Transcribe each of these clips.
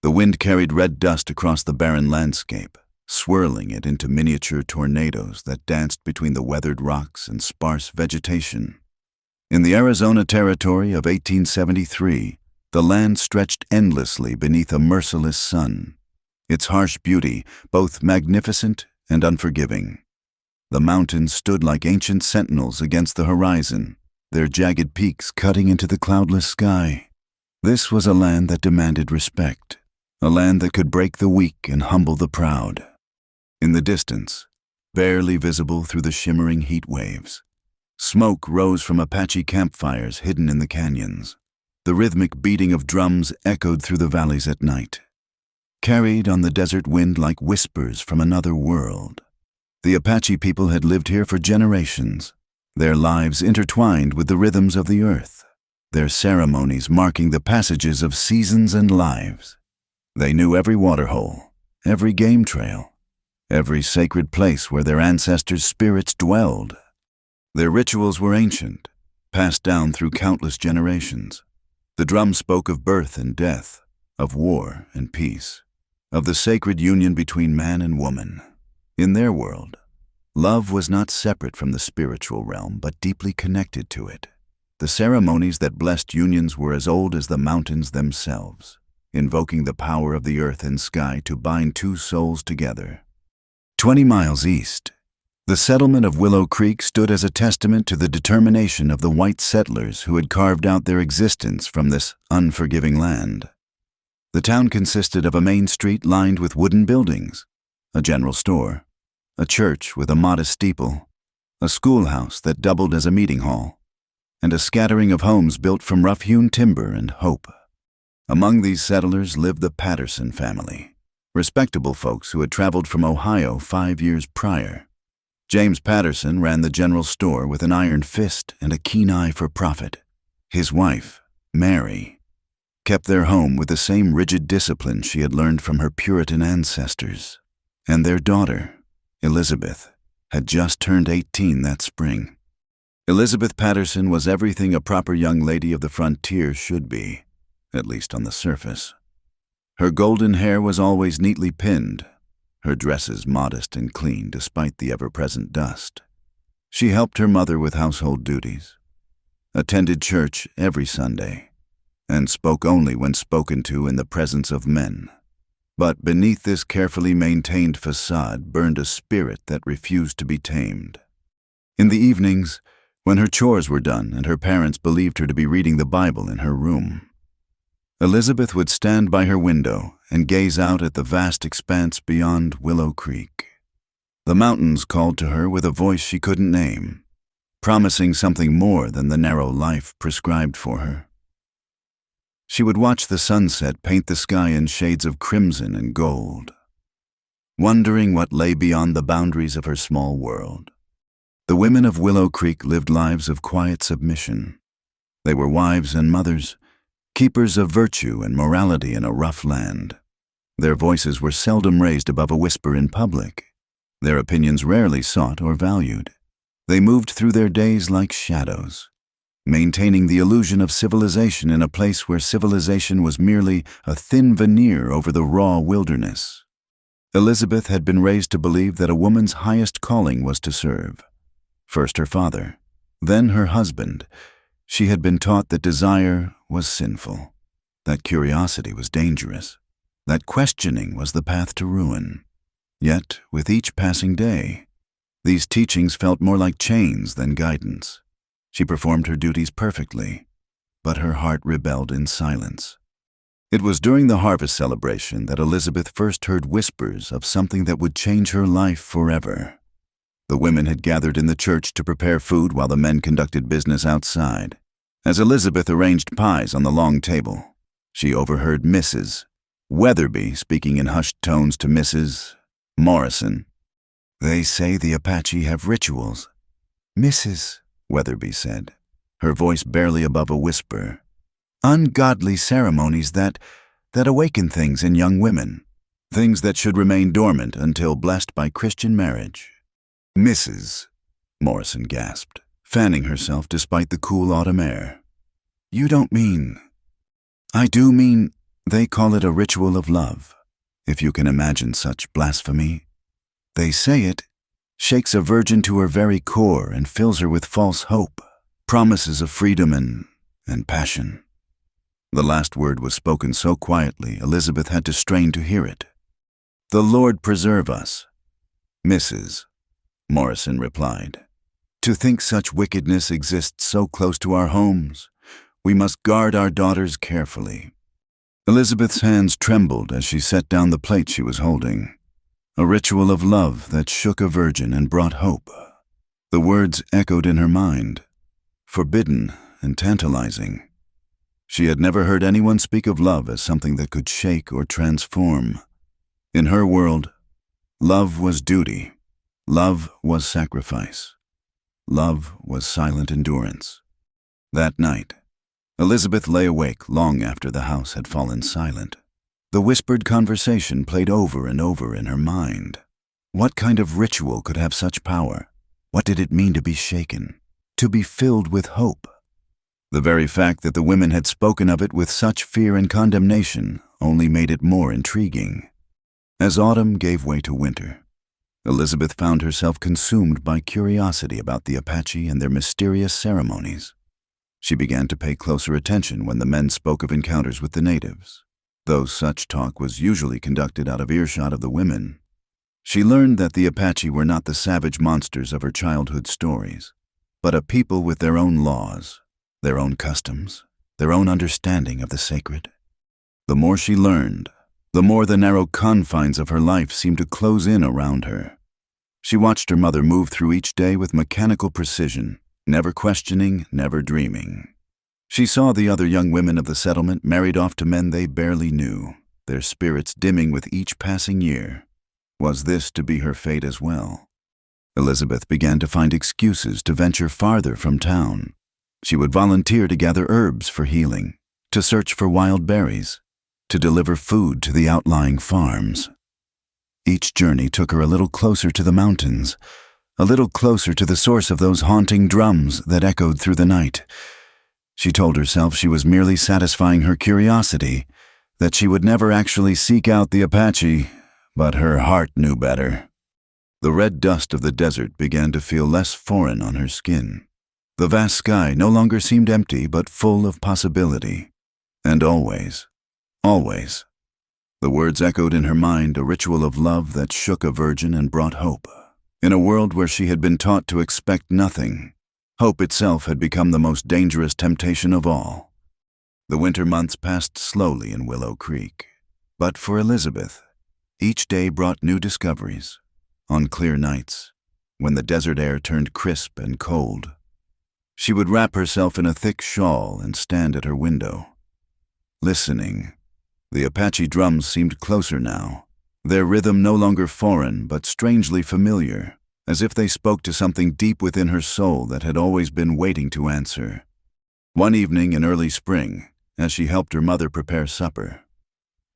The wind carried red dust across the barren landscape, swirling it into miniature tornadoes that danced between the weathered rocks and sparse vegetation. In the Arizona Territory of 1873, the land stretched endlessly beneath a merciless sun, its harsh beauty both magnificent and unforgiving. The mountains stood like ancient sentinels against the horizon, their jagged peaks cutting into the cloudless sky. This was a land that demanded respect, a land that could break the weak and humble the proud. In the distance, barely visible through the shimmering heat waves, smoke rose from Apache campfires hidden in the canyons. The rhythmic beating of drums echoed through the valleys at night, carried on the desert wind like whispers from another world. The Apache people had lived here for generations, their lives intertwined with the rhythms of the earth, their ceremonies marking the passages of seasons and lives. They knew every waterhole, every game trail, every sacred place where their ancestors' spirits dwelled. Their rituals were ancient, passed down through countless generations. The drum spoke of birth and death, of war and peace, of the sacred union between man and woman. In their world, love was not separate from the spiritual realm, but deeply connected to it. The ceremonies that blessed unions were as old as the mountains themselves, invoking the power of the earth and sky to bind two souls together. 20 miles east, the settlement of Willow Creek stood as a testament to the determination of the white settlers who had carved out their existence from this unforgiving land. The town consisted of a main street lined with wooden buildings, a general store, a church with a modest steeple, a schoolhouse that doubled as a meeting hall, and a scattering of homes built from rough-hewn timber and hope. Among these settlers lived the Patterson family, respectable folks who had traveled from Ohio 5 years prior. James Patterson ran the general store with an iron fist and a keen eye for profit. His wife, Mary, kept their home with the same rigid discipline she had learned from her Puritan ancestors. And their daughter, Elizabeth, had just turned 18 that spring. Elizabeth Patterson was everything a proper young lady of the frontier should be, at least on the surface. Her golden hair was always neatly pinned, her dresses modest and clean despite the ever-present dust. She helped her mother with household duties, attended church every Sunday, and spoke only when spoken to in the presence of men. But beneath this carefully maintained facade burned a spirit that refused to be tamed. In the evenings, when her chores were done and her parents believed her to be reading the Bible in her room, Elizabeth would stand by her window and gaze out at the vast expanse beyond Willow Creek. The mountains called to her with a voice she couldn't name, promising something more than the narrow life prescribed for her. She would watch the sunset paint the sky in shades of crimson and gold, wondering what lay beyond the boundaries of her small world. The women of Willow Creek lived lives of quiet submission. They were wives and mothers, keepers of virtue and morality in a rough land. Their voices were seldom raised above a whisper in public, their opinions rarely sought or valued. They moved through their days like shadows, maintaining the illusion of civilization in a place where civilization was merely a thin veneer over the raw wilderness. Elizabeth had been raised to believe that a woman's highest calling was to serve. First her father, then her husband. She had been taught that desire was sinful, that curiosity was dangerous, that questioning was the path to ruin. Yet, with each passing day, these teachings felt more like chains than guidance. She performed her duties perfectly, but her heart rebelled in silence. It was during the harvest celebration that Elizabeth first heard whispers of something that would change her life forever. The women had gathered in the church to prepare food while the men conducted business outside. As Elizabeth arranged pies on the long table, she overheard Mrs. Weatherby speaking in hushed tones to Mrs. Morrison. "They say the Apache have rituals," Mrs. Weatherby said, her voice barely above a whisper. "Ungodly ceremonies that awaken things in young women, things that should remain dormant until blessed by Christian marriage." "Mrs." Morrison gasped, fanning herself despite the cool autumn air. "You don't mean—" "I do mean They call it a ritual of love, if you can imagine such blasphemy. They say it shakes a virgin to her very core and fills her with false hope, promises of freedom and passion. The last word was spoken so quietly, Elizabeth had to strain to hear it. "The Lord preserve us, Mrs." Morrison replied. "To think such wickedness exists so close to our homes. We must guard our daughters carefully." Elizabeth's hands trembled as she set down the plate she was holding. A ritual of love that shook a virgin and brought hope. The words echoed in her mind, forbidden and tantalizing. She had never heard anyone speak of love as something that could shake or transform. In her world, love was duty. Love was sacrifice. Love was silent endurance. That night, Elizabeth lay awake long after the house had fallen silent. The whispered conversation played over and over in her mind. What kind of ritual could have such power? What did it mean to be shaken? To be filled with hope? The very fact that the women had spoken of it with such fear and condemnation only made it more intriguing. As autumn gave way to winter, Elizabeth found herself consumed by curiosity about the Apache and their mysterious ceremonies. She began to pay closer attention when the men spoke of encounters with the natives, though such talk was usually conducted out of earshot of the women. She learned that the Apache were not the savage monsters of her childhood stories, but a people with their own laws, their own customs, their own understanding of the sacred. The more she learned, the more the narrow confines of her life seemed to close in around her. She watched her mother move through each day with mechanical precision, never questioning, never dreaming. She saw the other young women of the settlement married off to men they barely knew, their spirits dimming with each passing year. Was this to be her fate as well? Elizabeth began to find excuses to venture farther from town. She would volunteer to gather herbs for healing, to search for wild berries, to deliver food to the outlying farms. Each journey took her a little closer to the mountains, a little closer to the source of those haunting drums that echoed through the night. She told herself she was merely satisfying her curiosity, that she would never actually seek out the Apache, but her heart knew better. The red dust of the desert began to feel less foreign on her skin. The vast sky no longer seemed empty but full of possibility. And always, always. The words echoed in her mind, a ritual of love that shook a virgin and brought hope. In a world where she had been taught to expect nothing, hope itself had become the most dangerous temptation of all. The winter months passed slowly in Willow Creek. But for Elizabeth, each day brought new discoveries. On clear nights, when the desert air turned crisp and cold, she would wrap herself in a thick shawl and stand at her window. Listening, the Apache drums seemed closer now, their rhythm no longer foreign but strangely familiar, as if they spoke to something deep within her soul that had always been waiting to answer. One evening in early spring, as she helped her mother prepare supper,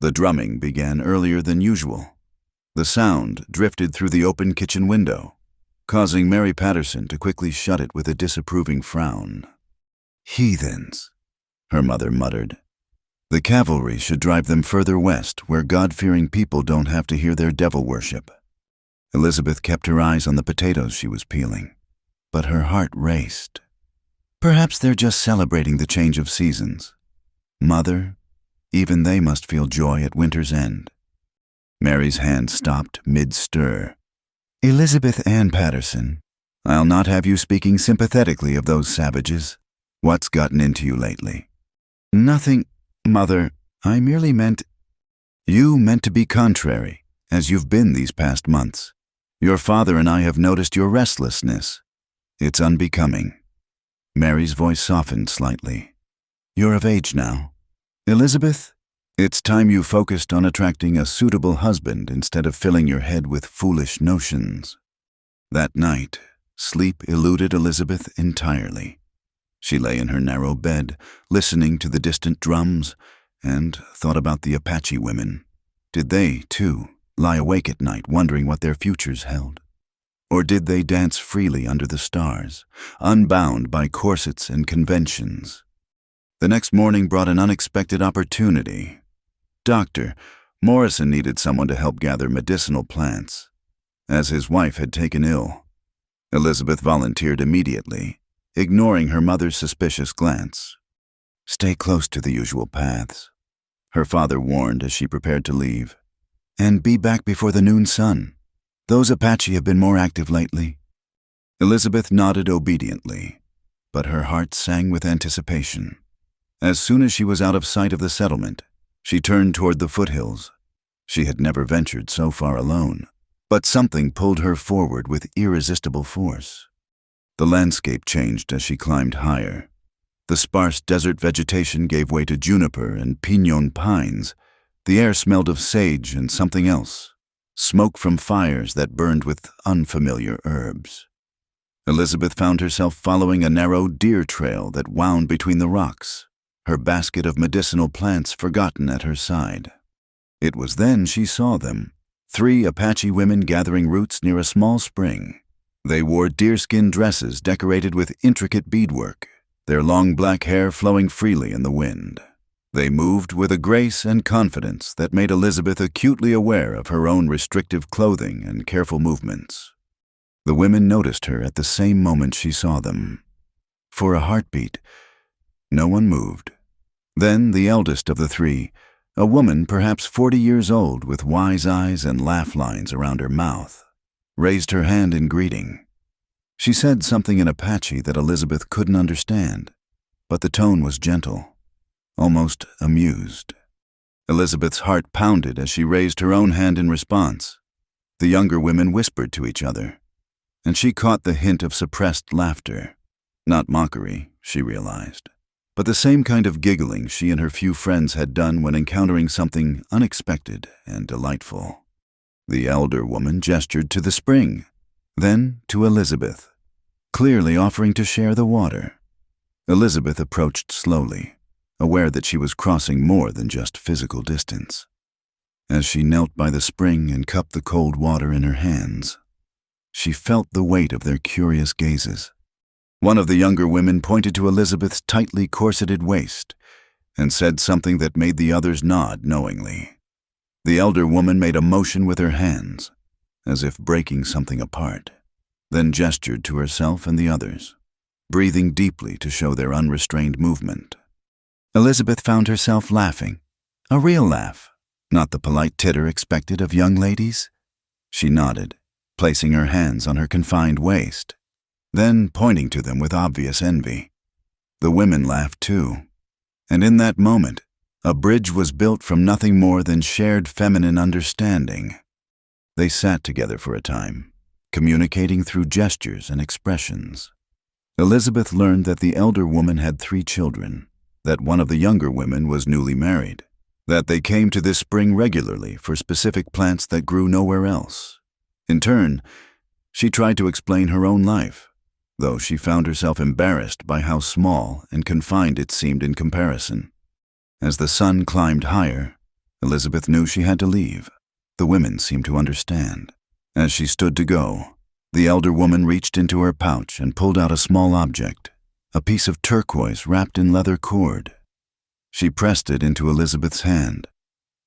the drumming began earlier than usual. The sound drifted through the open kitchen window, causing Mary Patterson to quickly shut it with a disapproving frown. "Heathens," her mother muttered. "The cavalry should drive them further west, where God-fearing people don't have to hear their devil worship." Elizabeth kept her eyes on the potatoes she was peeling, but her heart raced. Perhaps they're just celebrating the change of seasons. Mother, even they must feel joy at winter's end. Mary's hand stopped mid-stir. "Elizabeth Ann Patterson, I'll not have you speaking sympathetically of those savages. What's gotten into you lately?" "Nothing, Mother. I merely meant—" "You meant to be contrary, as you've been these past months. Your father and I have noticed your restlessness. It's unbecoming." Mary's voice softened slightly. "You're of age now. Elizabeth, it's time you focused on attracting a suitable husband instead of filling your head with foolish notions." That night, sleep eluded Elizabeth entirely. She lay in her narrow bed, listening to the distant drums, and thought about the Apache women. Did they, too, lie awake at night wondering what their futures held? Or did they dance freely under the stars, unbound by corsets and conventions? The next morning brought an unexpected opportunity. doctor, Morrison needed someone to help gather medicinal plants. As his wife had taken ill, Elizabeth volunteered immediately, ignoring her mother's suspicious glance. "Stay close to the usual paths," her father warned as she prepared to leave. "And be back before the noon sun. Those Apache have been more active lately." Elizabeth nodded obediently, but her heart sang with anticipation. As soon as she was out of sight of the settlement, she turned toward the foothills. She had never ventured so far alone, but something pulled her forward with irresistible force. The landscape changed as she climbed higher. The sparse desert vegetation gave way to juniper and piñon pines. The air smelled of sage and something else, smoke from fires that burned with unfamiliar herbs. Elizabeth found herself following a narrow deer trail that wound between the rocks, her basket of medicinal plants forgotten at her side. It was then she saw them, 3 Apache women gathering roots near a small spring. They wore deerskin dresses decorated with intricate beadwork, their long black hair flowing freely in the wind. They moved with a grace and confidence that made Elizabeth acutely aware of her own restrictive clothing and careful movements. The women noticed her at the same moment she saw them. For a heartbeat, no one moved. Then the eldest of the 3, a woman perhaps 40 years old with wise eyes and laugh lines around her mouth, raised her hand in greeting. She said something in Apache that Elizabeth couldn't understand, but the tone was gentle, almost amused. Elizabeth's heart pounded as she raised her own hand in response. The younger women whispered to each other, and she caught the hint of suppressed laughter. Not mockery, she realized, but the same kind of giggling she and her few friends had done when encountering something unexpected and delightful. The elder woman gestured to the spring, then to Elizabeth, clearly offering to share the water. Elizabeth approached slowly, aware that she was crossing more than just physical distance. As she knelt by the spring and cupped the cold water in her hands, she felt the weight of their curious gazes. One of the younger women pointed to Elizabeth's tightly corseted waist and said something that made the others nod knowingly. The elder woman made a motion with her hands, as if breaking something apart, then gestured to herself and the others, breathing deeply to show their unrestrained movement. Elizabeth found herself laughing, a real laugh, not the polite titter expected of young ladies. She nodded, placing her hands on her confined waist, then pointing to them with obvious envy. The women laughed too, and in that moment, a bridge was built from nothing more than shared feminine understanding. They sat together for a time, communicating through gestures and expressions. Elizabeth learned that the elder woman had 3 children, that one of the younger women was newly married, that they came to this spring regularly for specific plants that grew nowhere else. In turn, she tried to explain her own life, though she found herself embarrassed by how small and confined it seemed in comparison. As the sun climbed higher, Elizabeth knew she had to leave. The women seemed to understand. As she stood to go, the elder woman reached into her pouch and pulled out a small object, a piece of turquoise wrapped in leather cord. She pressed it into Elizabeth's hand,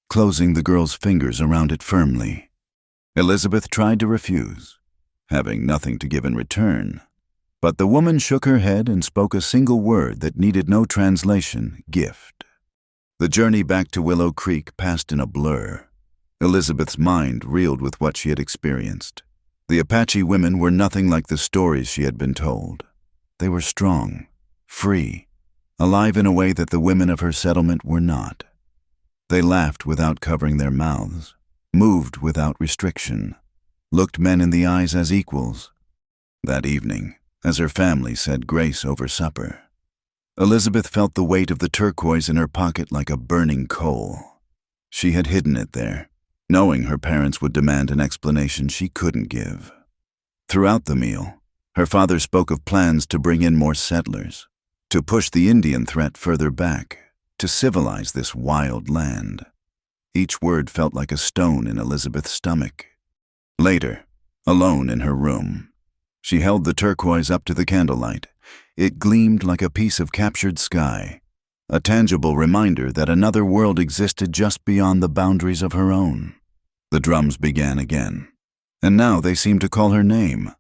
closing the girl's fingers around it firmly. Elizabeth tried to refuse, having nothing to give in return, but the woman shook her head and spoke a single word that needed no translation: gift. The journey back to Willow Creek passed in a blur. Elizabeth's mind reeled with what she had experienced. The Apache women were nothing like the stories she had been told. They were strong, free, alive in a way that the women of her settlement were not. They laughed without covering their mouths, moved without restriction, looked men in the eyes as equals. That evening, as her family said grace over supper, Elizabeth felt the weight of the turquoise in her pocket like a burning coal. She had hidden it there, knowing her parents would demand an explanation she couldn't give. Throughout the meal, her father spoke of plans to bring in more settlers, to push the Indian threat further back, to civilize this wild land. Each word felt like a stone in Elizabeth's stomach. Later, alone in her room, she held the turquoise up to the candlelight. It gleamed like a piece of captured sky, a tangible reminder that another world existed just beyond the boundaries of her own. The drums began again, and now they seemed to call her name.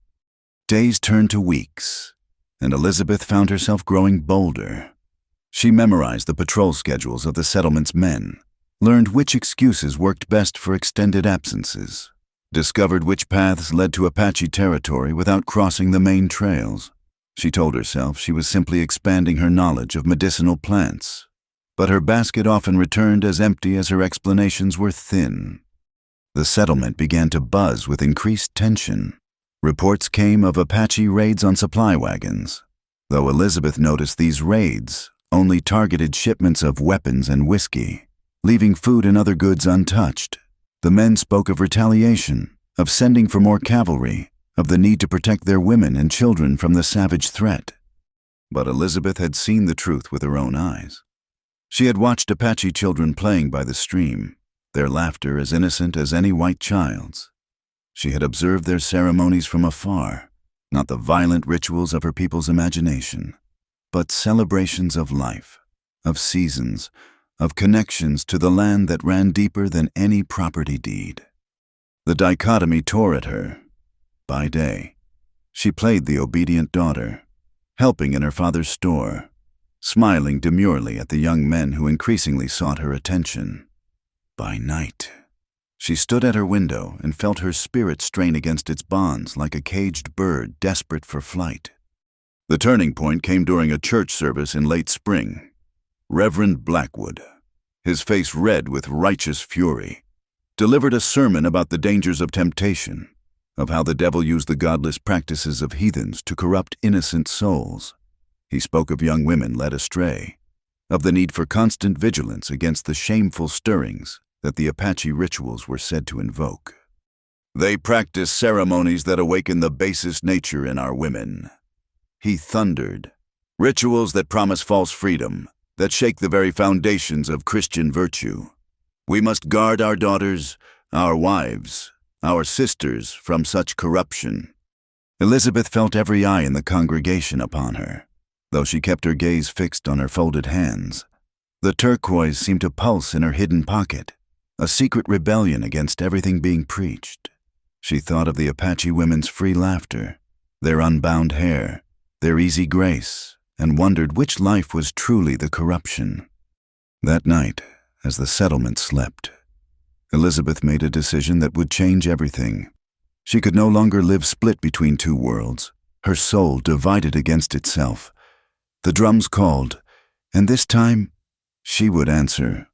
Days turned to weeks, and Elizabeth found herself growing bolder. She memorized the patrol schedules of the settlement's men, learned which excuses worked best for extended absences, discovered which paths led to Apache territory without crossing the main trails. She told herself she was simply expanding her knowledge of medicinal plants, but her basket often returned as empty as her explanations were thin. The settlement began to buzz with increased tension. Reports came of Apache raids on supply wagons, though Elizabeth noticed these raids only targeted shipments of weapons and whiskey, leaving food and other goods untouched. The men spoke of retaliation, of sending for more cavalry, of the need to protect their women and children from the savage threat. But Elizabeth had seen the truth with her own eyes. She had watched Apache children playing by the stream, their laughter as innocent as any white child's. She had observed their ceremonies from afar, not the violent rituals of her people's imagination, but celebrations of life, of seasons, of connections to the land that ran deeper than any property deed. The dichotomy tore at her. By day, she played the obedient daughter, helping in her father's store, smiling demurely at the young men who increasingly sought her attention. By night, she stood at her window and felt her spirit strain against its bonds like a caged bird desperate for flight. The turning point came during a church service in late spring. Reverend Blackwood, his face red with righteous fury, delivered a sermon about the dangers of temptation, of how the devil used the godless practices of heathens to corrupt innocent souls. He spoke of young women led astray, of the need for constant vigilance against the shameful stirrings that the Apache rituals were said to invoke. They practice ceremonies that awaken the basest nature in our women, he thundered. Rituals that promise false freedom, that shake the very foundations of Christian virtue. We must guard our daughters, our wives, our sisters from such corruption. Elizabeth felt every eye in the congregation upon her, though she kept her gaze fixed on her folded hands. The turquoise seemed to pulse in her hidden pocket, a secret rebellion against everything being preached. She thought of the Apache women's free laughter, their unbound hair, their easy grace, and wondered which life was truly the corruption. That night, as the settlement slept, Elizabeth made a decision that would change everything. She could no longer live split between two worlds, her soul divided against itself. The drums called, and this time she would answer.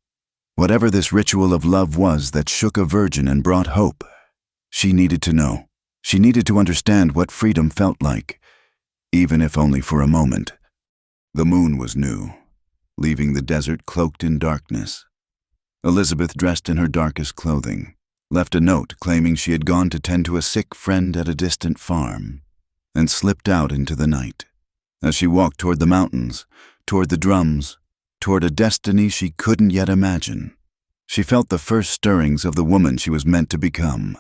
Whatever this ritual of love was that shook a virgin and brought hope, she needed to know. She needed to understand what freedom felt like, even if only for a moment. The moon was new, leaving the desert cloaked in darkness. Elizabeth, dressed in her darkest clothing, left a note claiming she had gone to tend to a sick friend at a distant farm, and slipped out into the night. As she walked toward the mountains, toward the drums, toward a destiny she couldn't yet imagine, she felt the first stirrings of the woman she was meant to become.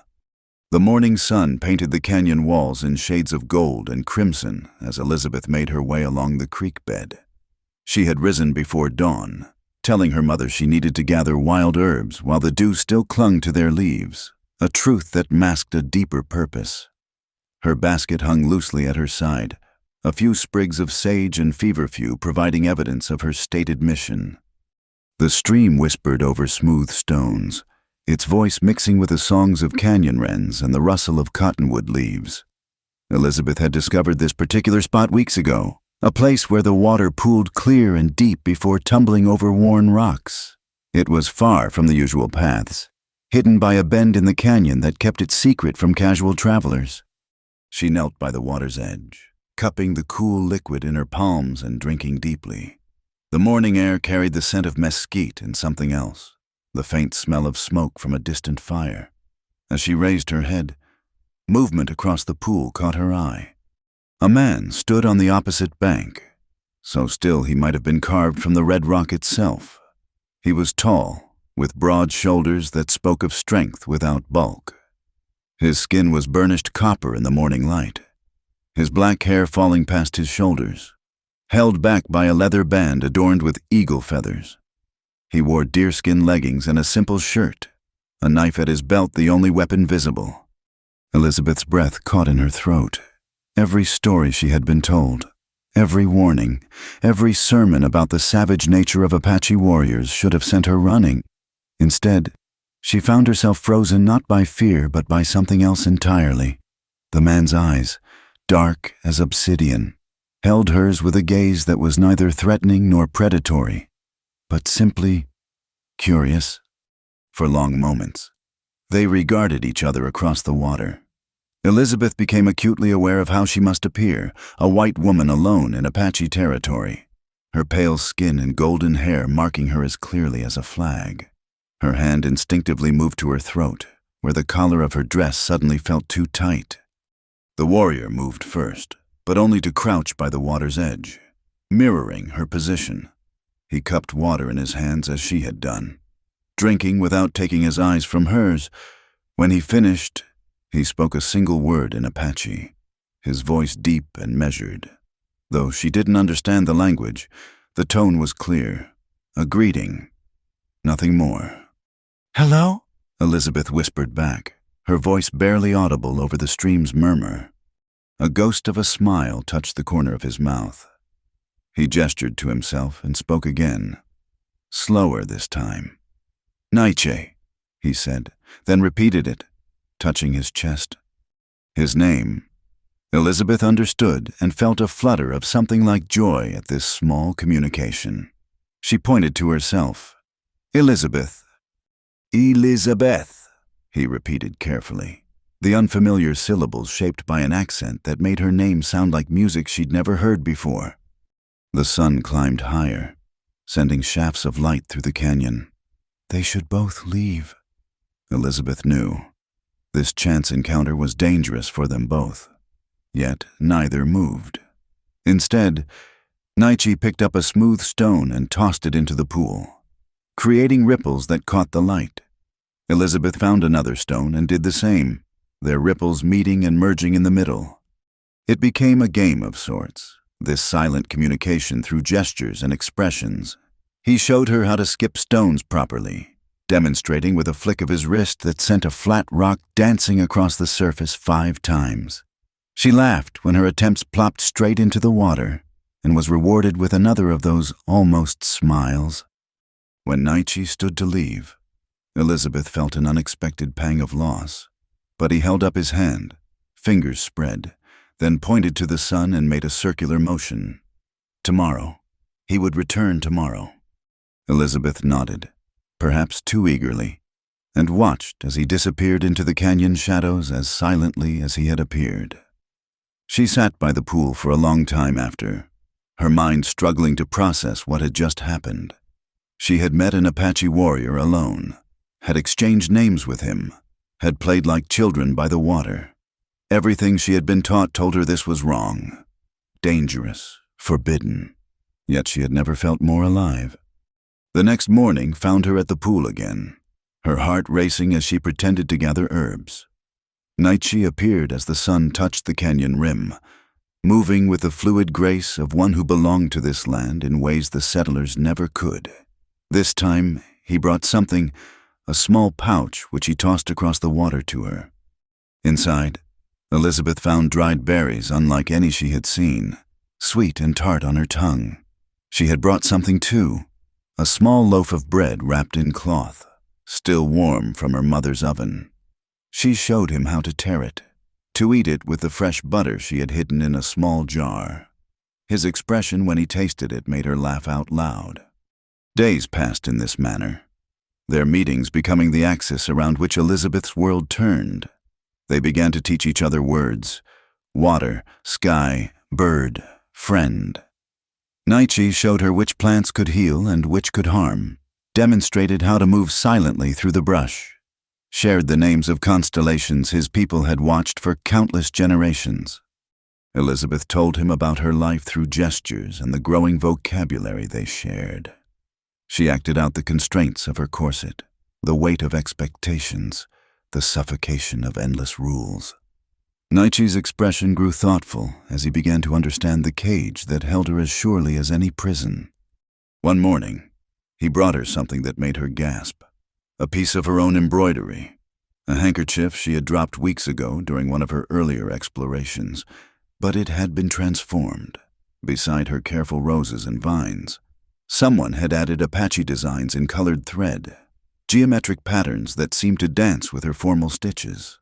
The morning sun painted the canyon walls in shades of gold and crimson as Elizabeth made her way along the creek bed. She had risen before dawn, telling her mother she needed to gather wild herbs while the dew still clung to their leaves, a truth that masked a deeper purpose. Her basket hung loosely at her side, a few sprigs of sage and feverfew providing evidence of her stated mission. The stream whispered over smooth stones, its voice mixing with the songs of canyon wrens and the rustle of cottonwood leaves. Elizabeth had discovered this particular spot weeks ago, a place where the water pooled clear and deep before tumbling over worn rocks. It was far from the usual paths, hidden by a bend in the canyon that kept it secret from casual travelers. She knelt by the water's edge, cupping the cool liquid in her palms and drinking deeply. The morning air carried the scent of mesquite and something else, the faint smell of smoke from a distant fire. As she raised her head, movement across the pool caught her eye. A man stood on the opposite bank, so still he might have been carved from the red rock itself. He was tall, with broad shoulders that spoke of strength without bulk. His skin was burnished copper in the morning light, his black hair falling past his shoulders. held back by a leather band adorned with eagle feathers. He wore deerskin leggings and a simple shirt, a knife at his belt the only weapon visible. Elizabeth's breath caught in her throat. Every story she had been told, every warning, every sermon about the savage nature of Apache warriors should have sent her running. Instead, she found herself frozen not by fear but by something else entirely. The man's eyes, dark as obsidian, held hers with a gaze that was neither threatening nor predatory, but simply curious. For long moments, they regarded each other across the water. Elizabeth became acutely aware of how she must appear, a white woman alone in Apache territory, her pale skin and golden hair marking her as clearly as a flag. Her hand instinctively moved to her throat, where the collar of her dress suddenly felt too tight. The warrior moved first, but only to crouch by the water's edge, mirroring her position. He cupped water in his hands as she had done, drinking without taking his eyes from hers. When he finished, he spoke a single word in Apache, his voice deep and measured. Though she didn't understand the language, the tone was clear, a greeting, nothing more. "Hello?" Elizabeth whispered back, her voice barely audible over the stream's murmur. A ghost of a smile touched the corner of his mouth. He gestured to himself and spoke again, slower this time. "Nietzsche," he said, then repeated it, touching his chest. His name. Elizabeth understood and felt a flutter of something like joy at this small communication. She pointed to herself. "Elizabeth." "Elizabeth," he repeated carefully, the unfamiliar syllables shaped by an accent that made her name sound like music she'd never heard before. The sun climbed higher, sending shafts of light through the canyon. They should both leave. Elizabeth knew. This chance encounter was dangerous for them both. Yet neither moved. Instead, Nietzsche picked up a smooth stone and tossed it into the pool, creating ripples that caught the light. Elizabeth found another stone and did the same, their ripples meeting and merging in the middle. It became a game of sorts, this silent communication through gestures and expressions. He showed her how to skip stones properly, demonstrating with a flick of his wrist that sent a flat rock dancing across the surface 5 times. She laughed when her attempts plopped straight into the water and was rewarded with another of those almost smiles. When Nietzsche stood to leave, Elizabeth felt an unexpected pang of loss, but he held up his hand, fingers spread, then pointed to the sun and made a circular motion. Tomorrow. He would return tomorrow. Elizabeth nodded, perhaps too eagerly, and watched as he disappeared into the canyon shadows as silently as he had appeared. She sat by the pool for a long time after, her mind struggling to process what had just happened. She had met an Apache warrior alone, had exchanged names with him, had played like children by the water. Everything she had been taught told her this was wrong, dangerous, forbidden. Yet she had never felt more alive. The next morning found her at the pool again, her heart racing as she pretended to gather herbs. Nietzsche appeared as the sun touched the canyon rim, moving with the fluid grace of one who belonged to this land in ways the settlers never could. This time, he brought something, a small pouch which he tossed across the water to her. Inside, Elizabeth found dried berries unlike any she had seen, sweet and tart on her tongue. She had brought something too, a small loaf of bread wrapped in cloth, still warm from her mother's oven. She showed him how to tear it, to eat it with the fresh butter she had hidden in a small jar. His expression when he tasted it made her laugh out loud. Days passed in this manner, their meetings becoming the axis around which Elizabeth's world turned. They began to teach each other words: water, sky, bird, friend. Nietzsche showed her which plants could heal and which could harm, demonstrated how to move silently through the brush, shared the names of constellations his people had watched for countless generations. Elizabeth told him about her life through gestures and the growing vocabulary they shared. She acted out the constraints of her corset, the weight of expectations, the suffocation of endless rules. Nietzsche's expression grew thoughtful as he began to understand the cage that held her as surely as any prison. One morning, he brought her something that made her gasp. A piece of her own embroidery. A handkerchief she had dropped weeks ago during one of her earlier explorations, but it had been transformed. Beside her careful roses and vines, someone had added Apache designs in colored thread, geometric patterns that seemed to dance with her formal stitches.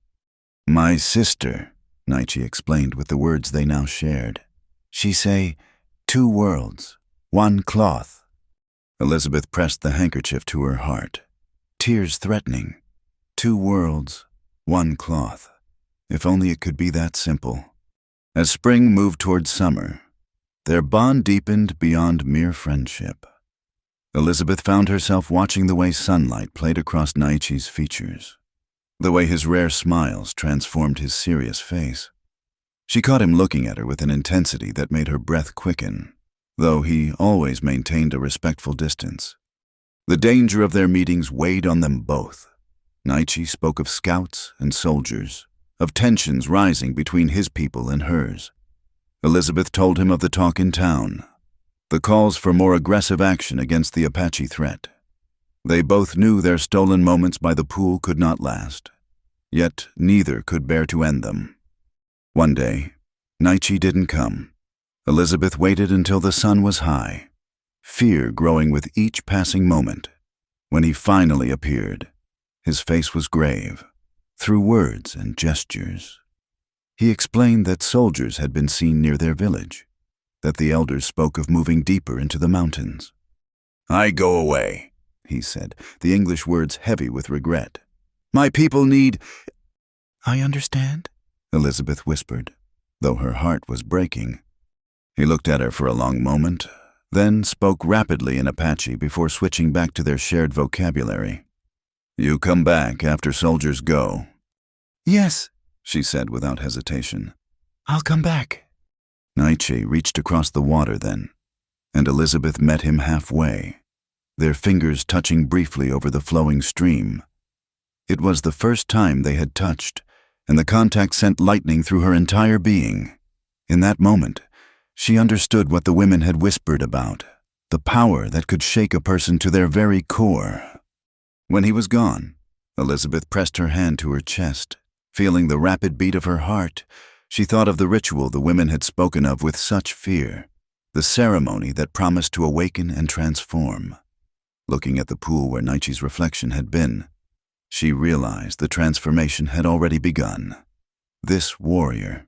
"My sister," Nietzsche explained with the words they now shared. "She say, 2 worlds, 1 cloth." Elizabeth pressed the handkerchief to her heart, tears threatening. 2 worlds, 1 cloth. If only it could be that simple. As spring moved toward summer, their bond deepened beyond mere friendship. Elizabeth found herself watching the way sunlight played across Nietzsche's features, the way his rare smiles transformed his serious face. She caught him looking at her with an intensity that made her breath quicken, though he always maintained a respectful distance. The danger of their meetings weighed on them both. Nietzsche spoke of scouts and soldiers, of tensions rising between his people and hers. Elizabeth told him of the talk in town, the calls for more aggressive action against the Apache threat. They both knew their stolen moments by the pool could not last, yet neither could bear to end them. One day, Nietzsche didn't come. Elizabeth waited until the sun was high, fear growing with each passing moment. When he finally appeared, his face was grave, through words and gestures. He explained that soldiers had been seen near their village, that the elders spoke of moving deeper into the mountains. "I go away," he said, the English words heavy with regret. "My people need—" "I understand," Elizabeth whispered, though her heart was breaking. He looked at her for a long moment, then spoke rapidly in Apache before switching back to their shared vocabulary. "You come back after soldiers go." "Yes," she said without hesitation. "I'll come back." Nietzsche reached across the water then, and Elizabeth met him halfway, their fingers touching briefly over the flowing stream. It was the first time they had touched, and the contact sent lightning through her entire being. In that moment, she understood what the women had whispered about, the power that could shake a person to their very core. When he was gone, Elizabeth pressed her hand to her chest. Feeling the rapid beat of her heart, she thought of the ritual the women had spoken of with such fear, the ceremony that promised to awaken and transform. Looking at the pool where Nietzsche's reflection had been, she realized the transformation had already begun. This warrior,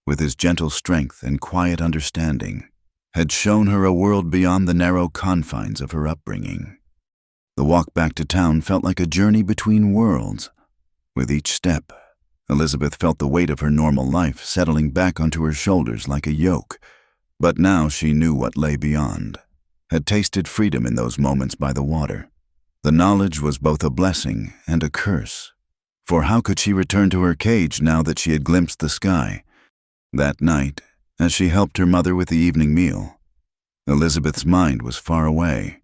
with his gentle strength and quiet understanding, had shown her a world beyond the narrow confines of her upbringing. The walk back to town felt like a journey between worlds. With each step, Elizabeth felt the weight of her normal life settling back onto her shoulders like a yoke, but now she knew what lay beyond, had tasted freedom in those moments by the water. The knowledge was both a blessing and a curse, for how could she return to her cage now that she had glimpsed the sky? That night, as she helped her mother with the evening meal, Elizabeth's mind was far away.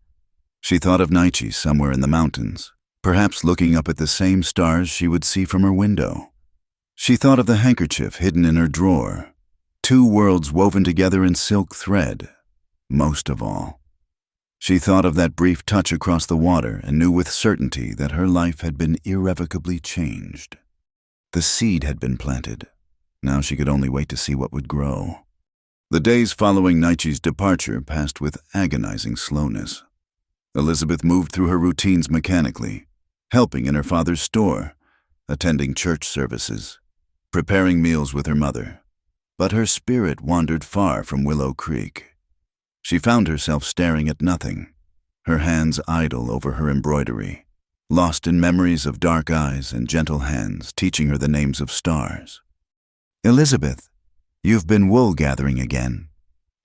She thought of Nietzsche somewhere in the mountains, perhaps looking up at the same stars she would see from her window. She thought of the handkerchief hidden in her drawer, 2 worlds woven together in silk thread. Most of all, she thought of that brief touch across the water and knew with certainty that her life had been irrevocably changed. The seed had been planted. Now she could only wait to see what would grow. The days following Nietzsche's departure passed with agonizing slowness. Elizabeth moved through her routines mechanically, helping in her father's store, attending church services, preparing meals with her mother. But her spirit wandered far from Willow Creek. She found herself staring at nothing, her hands idle over her embroidery, lost in memories of dark eyes and gentle hands teaching her the names of stars. "Elizabeth, you've been wool gathering again,"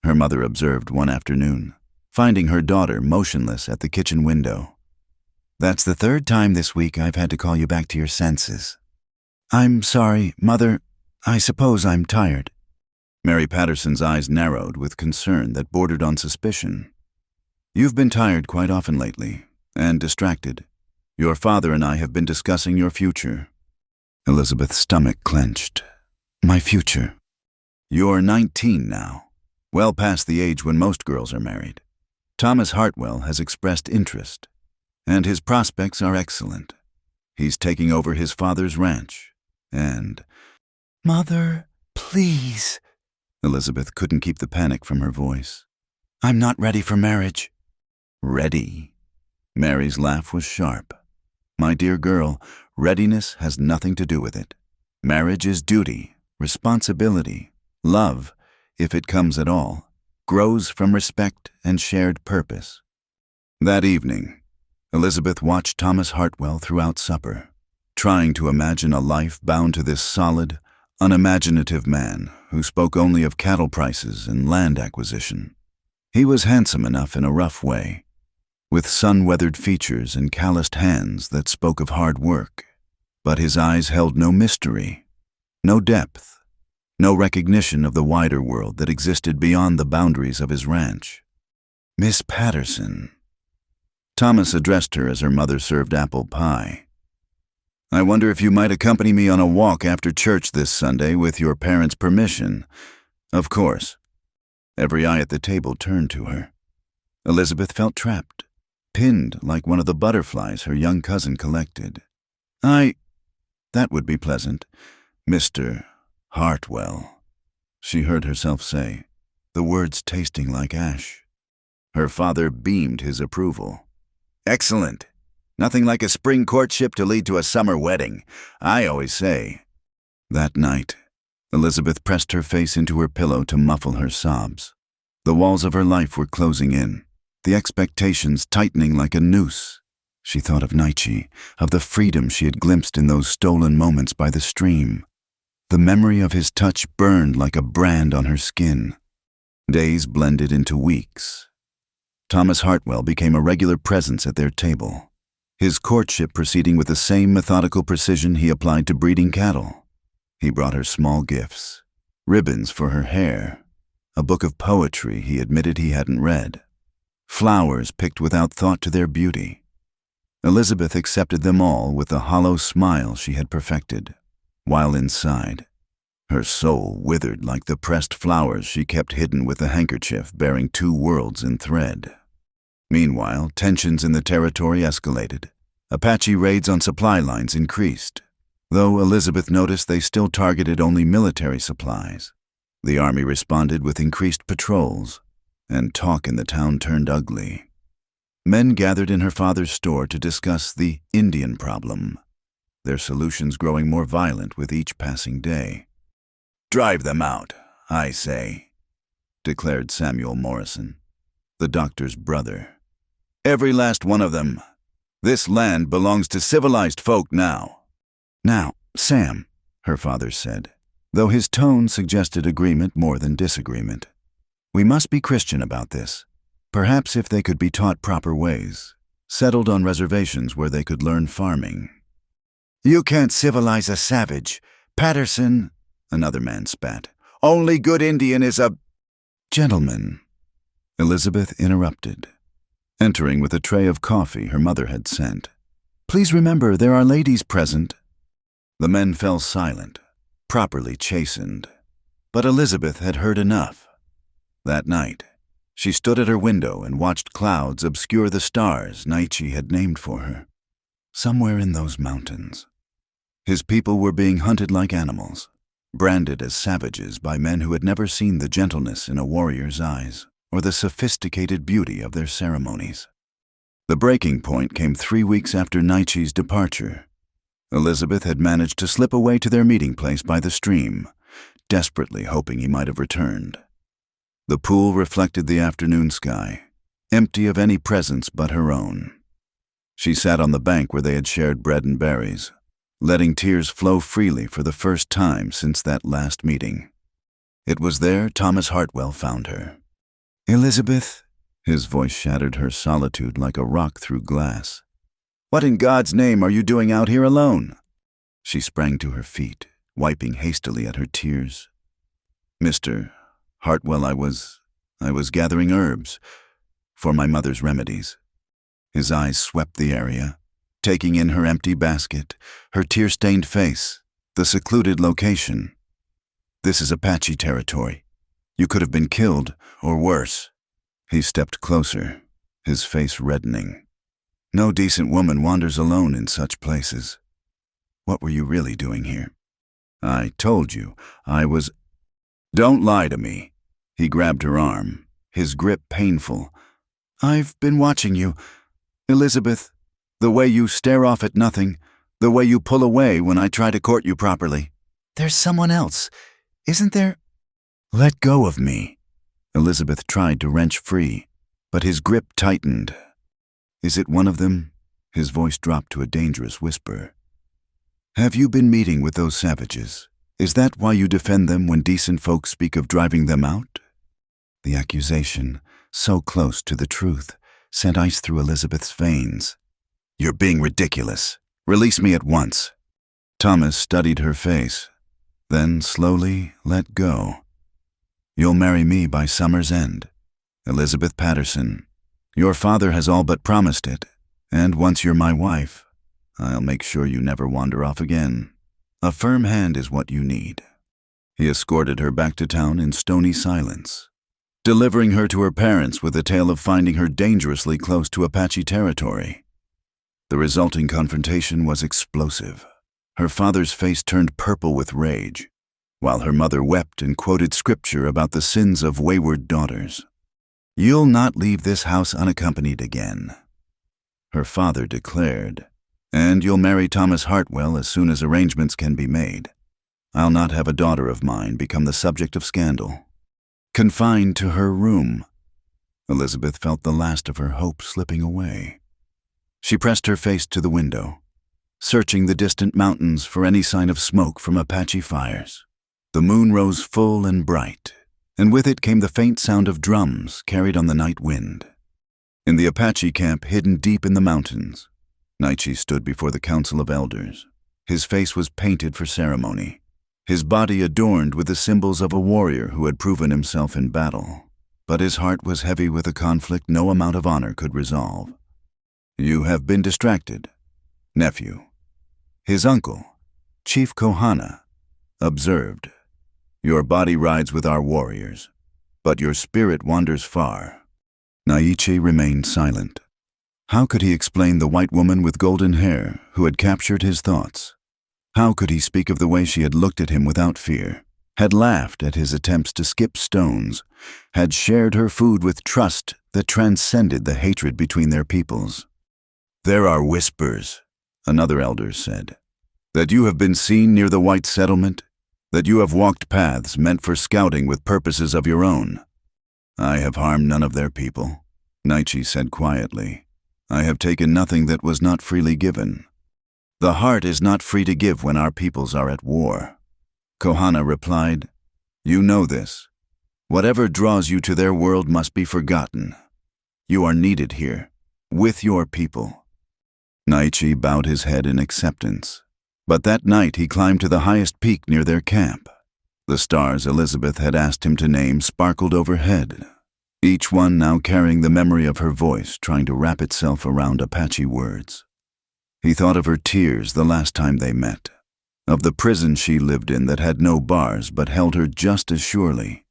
her mother observed one afternoon, finding her daughter motionless at the kitchen window. "That's the 3rd time this week I've had to call you back to your senses." "I'm sorry, Mother. I suppose I'm tired." Mary Patterson's eyes narrowed with concern that bordered on suspicion. "You've been tired quite often lately, and distracted. Your father and I have been discussing your future." Elizabeth's stomach clenched. My future. You're 19 now, well past the age when most girls are married. Thomas Hartwell has expressed interest, and his prospects are excellent. He's taking over his father's ranch, and... Mother, please. Elizabeth couldn't keep the panic from her voice. I'm not ready for marriage. Ready? Mary's laugh was sharp. My dear girl, readiness has nothing to do with it. Marriage is duty, responsibility, love, if it comes at all, grows from respect and shared purpose. That evening, Elizabeth watched Thomas Hartwell throughout supper, trying to imagine a life bound to this solid, unimaginative man who spoke only of cattle prices and land acquisition. He was handsome enough in a rough way, with sun-weathered features and calloused hands that spoke of hard work, but his eyes held no mystery, no depth, no recognition of the wider world that existed beyond the boundaries of his ranch. Miss Patterson. Thomas addressed her as her mother served apple pie. I wonder if you might accompany me on a walk after church this Sunday with your parents' permission. Of course. Every eye at the table turned to her. Elizabeth felt trapped, pinned like one of the butterflies her young cousin collected. That would be pleasant. Mr. Hartwell, she heard herself say, the words tasting like ash. Her father beamed his approval. Excellent. Nothing like a spring courtship to lead to a summer wedding, I always say. That night, Elizabeth pressed her face into her pillow to muffle her sobs. The walls of her life were closing in, the expectations tightening like a noose. She thought of Nietzsche, of the freedom she had glimpsed in those stolen moments by the stream. The memory of his touch burned like a brand on her skin. Days blended into weeks. Thomas Hartwell became a regular presence at their table, his courtship proceeding with the same methodical precision he applied to breeding cattle. He brought her small gifts, ribbons for her hair, a book of poetry he admitted he hadn't read, flowers picked without thought to their beauty. Elizabeth accepted them all with the hollow smile she had perfected, while inside, her soul withered like the pressed flowers she kept hidden with a handkerchief bearing two worlds in thread. Meanwhile, tensions in the territory escalated. Apache raids on supply lines increased, though Elizabeth noticed they still targeted only military supplies. The army responded with increased patrols, and talk in the town turned ugly. Men gathered in her father's store to discuss the Indian problem, their solutions growing more violent with each passing day. Drive them out, I say, declared Samuel Morrison, the doctor's brother. Every last one of them. This land belongs to civilized folk now. Now, Sam, her father said, though his tone suggested agreement more than disagreement. We must be Christian about this. Perhaps if they could be taught proper ways, settled on reservations where they could learn farming. You can't civilize a savage. Patterson, another man spat. Only good Indian is a... Gentleman, Elizabeth interrupted, entering with a tray of coffee her mother had sent. Please remember there are ladies present. The men fell silent, properly chastened. But Elizabeth had heard enough. That night, she stood at her window and watched clouds obscure the stars Nietzsche had named for her. Somewhere in those mountains, his people were being hunted like animals, branded as savages by men who had never seen the gentleness in a warrior's eyes or the sophisticated beauty of their ceremonies. The breaking point came 3 weeks after Nietzsche's departure. Elizabeth had managed to slip away to their meeting place by the stream, desperately hoping he might have returned. The pool reflected the afternoon sky, empty of any presence but her own. She sat on the bank where they had shared bread and berries, letting tears flow freely for the first time since that last meeting. It was there Thomas Hartwell found her. Elizabeth, his voice shattered her solitude like a rock through glass. What in God's name are you doing out here alone? She sprang to her feet, wiping hastily at her tears. Mr. Hartwell, I was gathering herbs for my mother's remedies. His eyes swept the area, taking in her empty basket, her tear-stained face, the secluded location. This is Apache territory. You could have been killed, or worse." He stepped closer, his face reddening. "No decent woman wanders alone in such places. What were you really doing here?" "I told you, I was—" "Don't lie to me." He grabbed her arm, his grip painful. "I've been watching you, Elizabeth. The way you stare off at nothing, the way you pull away when I try to court you properly. There's someone else, isn't there?" "Let go of me." Elizabeth tried to wrench free, but his grip tightened. "Is it one of them?" His voice dropped to a dangerous whisper. "Have you been meeting with those savages? Is that why you defend them when decent folk speak of driving them out?" The accusation, so close to the truth, sent ice through Elizabeth's veins. "You're being ridiculous. Release me at once." Thomas studied her face, then slowly let go. "You'll marry me by summer's end, Elizabeth Patterson. Your father has all but promised it, and once you're my wife, I'll make sure you never wander off again. A firm hand is what you need." He escorted her back to town in stony silence, delivering her to her parents with a tale of finding her dangerously close to Apache territory. The resulting confrontation was explosive. Her father's face turned purple with rage, while her mother wept and quoted scripture about the sins of wayward daughters. "You'll not leave this house unaccompanied again," her father declared, "and you'll marry Thomas Hartwell as soon as arrangements can be made. I'll not have a daughter of mine become the subject of scandal." Confined to her room, Elizabeth felt the last of her hope slipping away. She pressed her face to the window, searching the distant mountains for any sign of smoke from Apache fires. The moon rose full and bright, and with it came the faint sound of drums carried on the night wind. In the Apache camp hidden deep in the mountains, Naichi stood before the council of elders. His face was painted for ceremony, his body adorned with the symbols of a warrior who had proven himself in battle. But his heart was heavy with a conflict no amount of honor could resolve. "You have been distracted, nephew." His uncle, Chief Kohana, observed, "Your body rides with our warriors, but your spirit wanders far." Naichi remained silent. How could he explain the white woman with golden hair who had captured his thoughts? How could he speak of the way she had looked at him without fear, had laughed at his attempts to skip stones, had shared her food with trust that transcended the hatred between their peoples? "There are whispers," another elder said, "that you have been seen near the white settlement, that you have walked paths meant for scouting with purposes of your own." "I have harmed none of their people," Naichi said quietly. "I have taken nothing that was not freely given." "The heart is not free to give when our peoples are at war," Kohana replied. "You know this. Whatever draws you to their world must be forgotten. You are needed here, with your people." Naichi bowed his head in acceptance, but that night he climbed to the highest peak near their camp. The stars Elizabeth had asked him to name sparkled overhead, each one now carrying the memory of her voice trying to wrap itself around Apache words. He thought of her tears the last time they met, of the prison she lived in that had no bars but held her just as surely.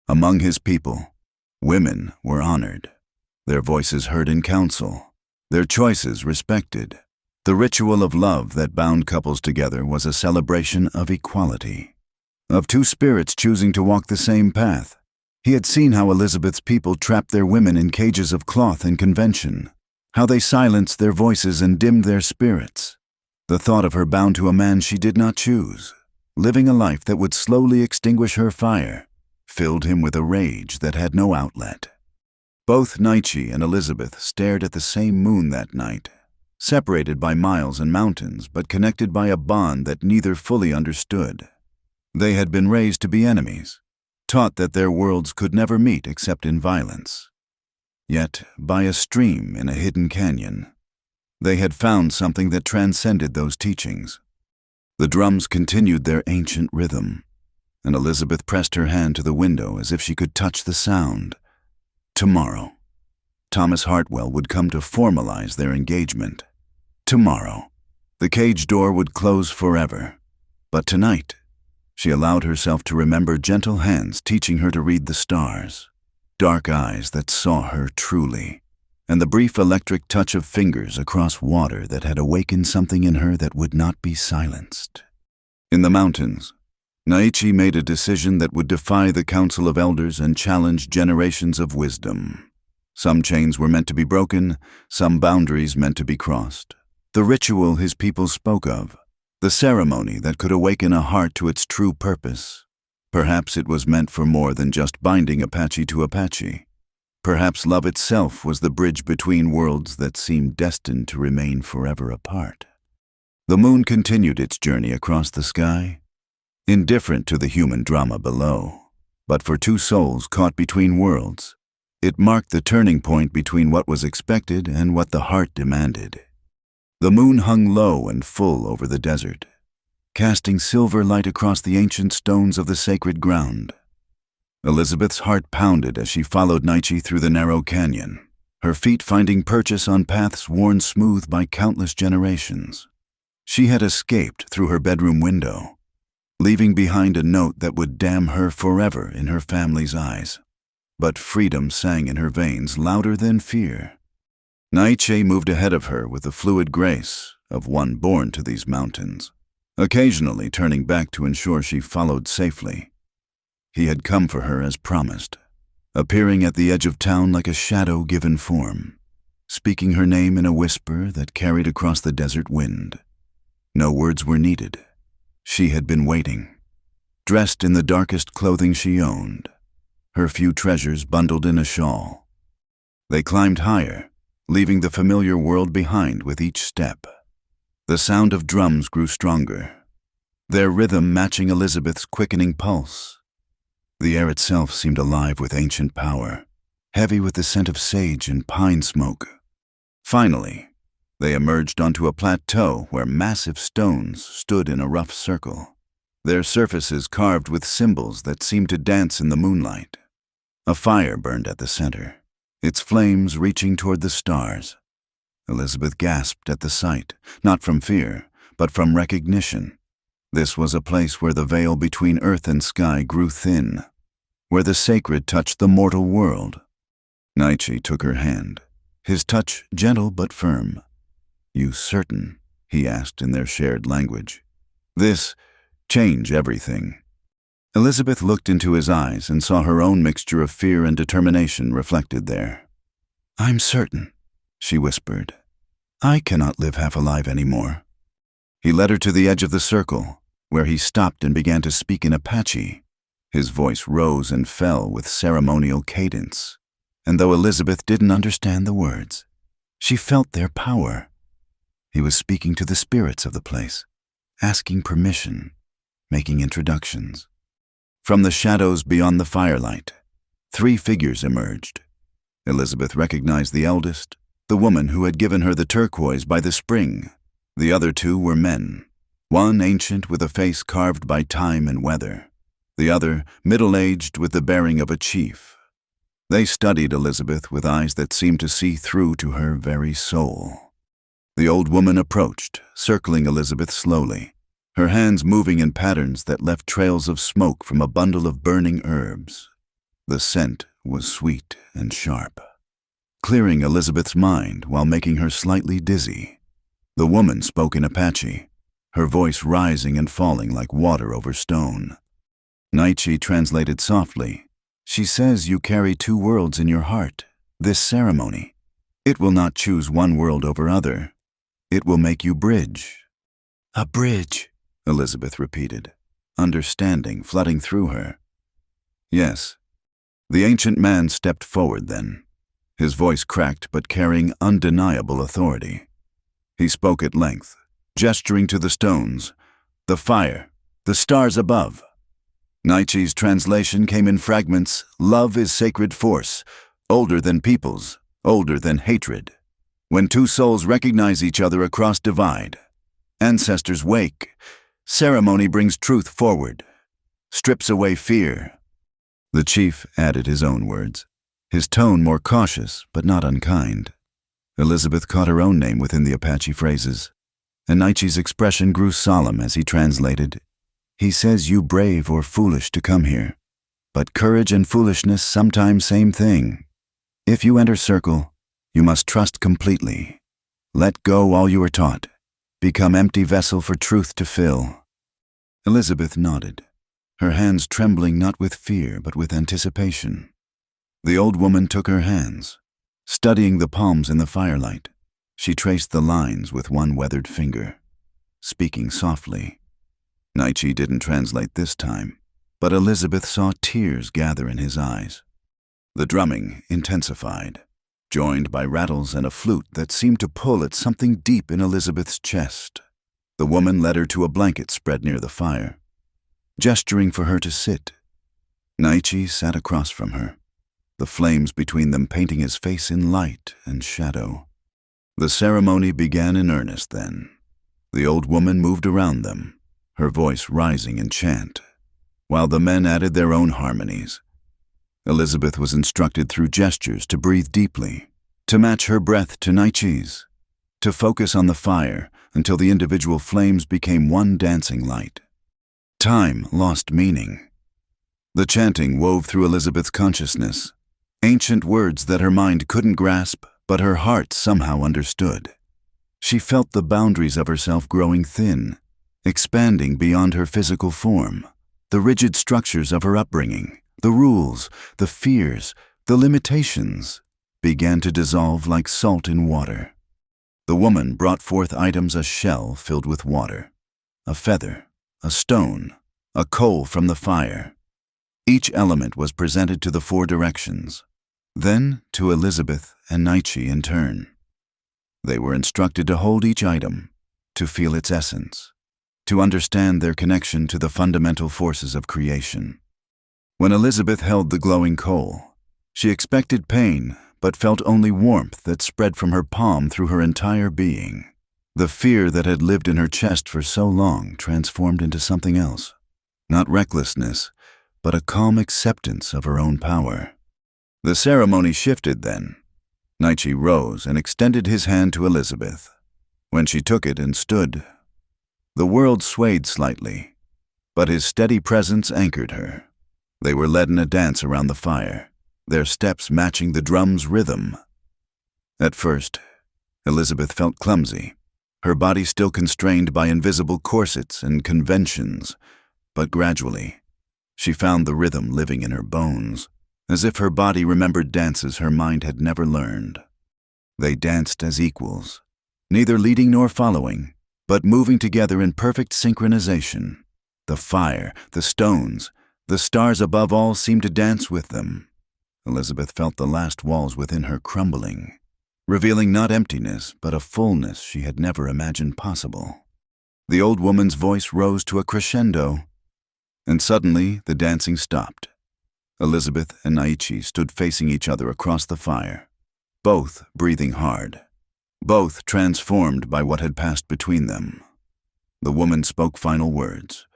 Among his people, women were honored, their voices heard in council, their choices respected. The ritual of love that bound couples together was a celebration of equality, of two spirits choosing to walk the same path. He had seen how Elizabeth's people trapped their women in cages of cloth and convention, how they silenced their voices and dimmed their spirits. The thought of her bound to a man she did not choose, living a life that would slowly extinguish her fire, filled him with a rage that had no outlet. Both Naichi and Elizabeth stared at the same moon that night, separated by miles and mountains, but connected by a bond that neither fully understood. They had been raised to be enemies, taught that their worlds could never meet except in violence. Yet, by a stream in a hidden canyon, they had found something that transcended those teachings. The drums continued their ancient rhythm, and Elizabeth pressed her hand to the window as if she could touch the sound. Tomorrow, Thomas Hartwell would come to formalize their engagement. Tomorrow, the cage door would close forever. But tonight, She allowed herself to remember gentle hands teaching her to read the stars, dark eyes that saw her truly, and the brief electric touch of fingers across water that had awakened something in her that would not be silenced. In the mountains, Naichi made a decision that would defy the council of elders and challenge generations of wisdom. Some chains were meant to be broken, some boundaries meant to be crossed. The ritual his people spoke of, the ceremony that could awaken a heart to its true purpose. Perhaps it was meant for more than just binding Apache to Apache. Perhaps love itself was the bridge between worlds that seemed destined to remain forever apart. The moon continued its journey across the sky, indifferent to the human drama below. But for two souls caught between worlds, it marked the turning point between what was expected and what the heart demanded. The moon hung low and full over the desert, casting silver light across the ancient stones of the sacred ground. Elizabeth's heart pounded as she followed Naichi through the narrow canyon, her feet finding purchase on paths worn smooth by countless generations. She had escaped through her bedroom window, leaving behind a note that would damn her forever in her family's eyes. But freedom sang in her veins louder than fear. Naichi moved ahead of her with the fluid grace of one born to these mountains, occasionally turning back to ensure she followed safely. He had come for her as promised, appearing at the edge of town like a shadow given form, speaking her name in a whisper that carried across the desert wind. No words were needed. She had been waiting, dressed in the darkest clothing she owned, her few treasures bundled in a shawl. They climbed higher, leaving the familiar world behind with each step. The sound of drums grew stronger, their rhythm matching Elizabeth's quickening pulse. The air itself seemed alive with ancient power, heavy with the scent of sage and pine smoke. Finally, they emerged onto a plateau where massive stones stood in a rough circle, their surfaces carved with symbols that seemed to dance in the moonlight. A fire burned at the center, its flames reaching toward the stars. Elizabeth gasped at the sight, not from fear, but from recognition. This was a place where the veil between earth and sky grew thin, where the sacred touched the mortal world. Naichi took her hand, his touch gentle but firm. "You certain?" he asked in their shared language. "This change everything." Elizabeth looked into his eyes and saw her own mixture of fear and determination reflected there. "I'm certain," she whispered. "I cannot live half alive anymore." He led her to the edge of the circle, where he stopped and began to speak in Apache. His voice rose and fell with ceremonial cadence, and though Elizabeth didn't understand the words, she felt their power. He was speaking to the spirits of the place, asking permission, making introductions. From the shadows beyond the firelight, 3 figures emerged. Elizabeth recognized the eldest, the woman who had given her the turquoise by the spring. The other 2 were men, one ancient with a face carved by time and weather, the other middle-aged with the bearing of a chief. They studied Elizabeth with eyes that seemed to see through to her very soul. The old woman approached, circling Elizabeth slowly, her hands moving in patterns that left trails of smoke from a bundle of burning herbs. The scent was sweet and sharp, clearing Elizabeth's mind while making her slightly dizzy. The woman spoke in Apache, her voice rising and falling like water over stone. Naichi translated softly. "She says you carry 2 worlds in your heart. This ceremony, it will not choose one world over other. It will make you bridge." "A bridge," Elizabeth repeated, understanding flooding through her. "Yes." The ancient man stepped forward then, his voice cracked but carrying undeniable authority. He spoke at length, gesturing to the stones, the fire, the stars above. Naichi's translation came in fragments. "Love is sacred force, older than peoples, older than hatred. When 2 souls recognize each other across divide, ancestors wake. Ceremony brings truth forward, strips away fear." The chief added his own words, his tone more cautious but not unkind. Elizabeth caught her own name within the Apache phrases, and Naichi's expression grew solemn as he translated. He says you brave or foolish to come here. But courage and foolishness sometimes same thing. If you enter circle, you must trust completely. Let go all you were taught. Become empty vessel for truth to fill." Elizabeth nodded, her hands trembling not with fear but with anticipation. The old woman took her hands. Studying the palms in the firelight, she traced the lines with one weathered finger, speaking softly. Nietzsche didn't translate this time, but Elizabeth saw tears gather in his eyes. The drumming intensified, joined by rattles and a flute that seemed to pull at something deep in Elizabeth's chest. The woman led her to a blanket spread near the fire, gesturing for her to sit. Nietzsche sat across from her, the flames between them painting his face in light and shadow. The ceremony began in earnest then. The old woman moved around them, her voice rising in chant, while the men added their own harmonies. Elizabeth was instructed through gestures to breathe deeply, to match her breath to Nietzsche's, to focus on the fire until the individual flames became one dancing light. Time lost meaning. The chanting wove through Elizabeth's consciousness, ancient words that her mind couldn't grasp, but her heart somehow understood. She felt the boundaries of herself growing thin, expanding beyond her physical form. The rigid structures of her upbringing, the rules, the fears, the limitations, began to dissolve like salt in water. The woman brought forth items: a shell filled with water, a feather, a stone, a coal from the fire. Each element was presented to the four directions, then to Elizabeth and Nietzsche in turn. They were instructed to hold each item, to feel its essence, to understand their connection to the fundamental forces of creation. When Elizabeth held the glowing coal, she expected pain, but felt only warmth that spread from her palm through her entire being. The fear that had lived in her chest for so long transformed into something else. Not recklessness, but a calm acceptance of her own power. The ceremony shifted then. Nietzsche rose and extended his hand to Elizabeth. When she took it and stood, the world swayed slightly, but his steady presence anchored her. They were led in a dance around the fire, their steps matching the drum's rhythm. At first, Elizabeth felt clumsy, her body still constrained by invisible corsets and conventions, but gradually, she found the rhythm living in her bones, as if her body remembered dances her mind had never learned. They danced as equals, neither leading nor following, but moving together in perfect synchronization. The fire, the stones, the stars above all seemed to dance with them. Elizabeth felt the last walls within her crumbling, revealing not emptiness, but a fullness she had never imagined possible. The old woman's voice rose to a crescendo, and suddenly the dancing stopped. Elizabeth and Nietzsche stood facing each other across the fire, both breathing hard, both transformed by what had passed between them. The woman spoke final words,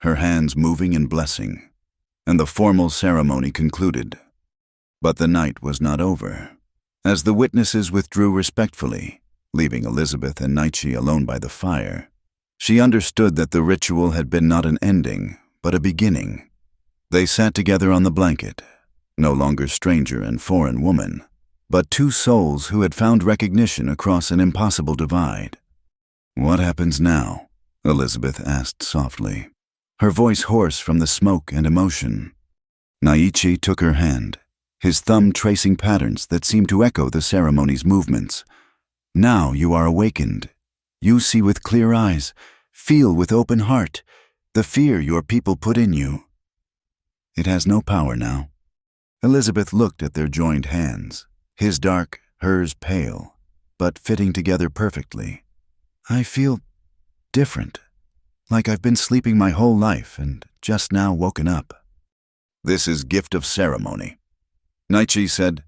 her hands moving in blessing, and the formal ceremony concluded. But the night was not over. As the witnesses withdrew respectfully, leaving Elizabeth and Nietzsche alone by the fire, she understood that the ritual had been not an ending, but a beginning. They sat together on the blanket, no longer stranger and foreign woman, but two souls who had found recognition across an impossible divide. "What happens now?" Elizabeth asked softly, her voice hoarse from the smoke and emotion. Nietzsche took her hand, his thumb tracing patterns that seemed to echo the ceremony's movements. "Now you are awakened. You see with clear eyes, feel with open heart, the fear your people put in you. It has no power now." Elizabeth looked at their joined hands, his dark, hers pale, but fitting together perfectly. "I feel different, like I've been sleeping my whole life and just now woken up." "This is gift of ceremony," Nietzsche said,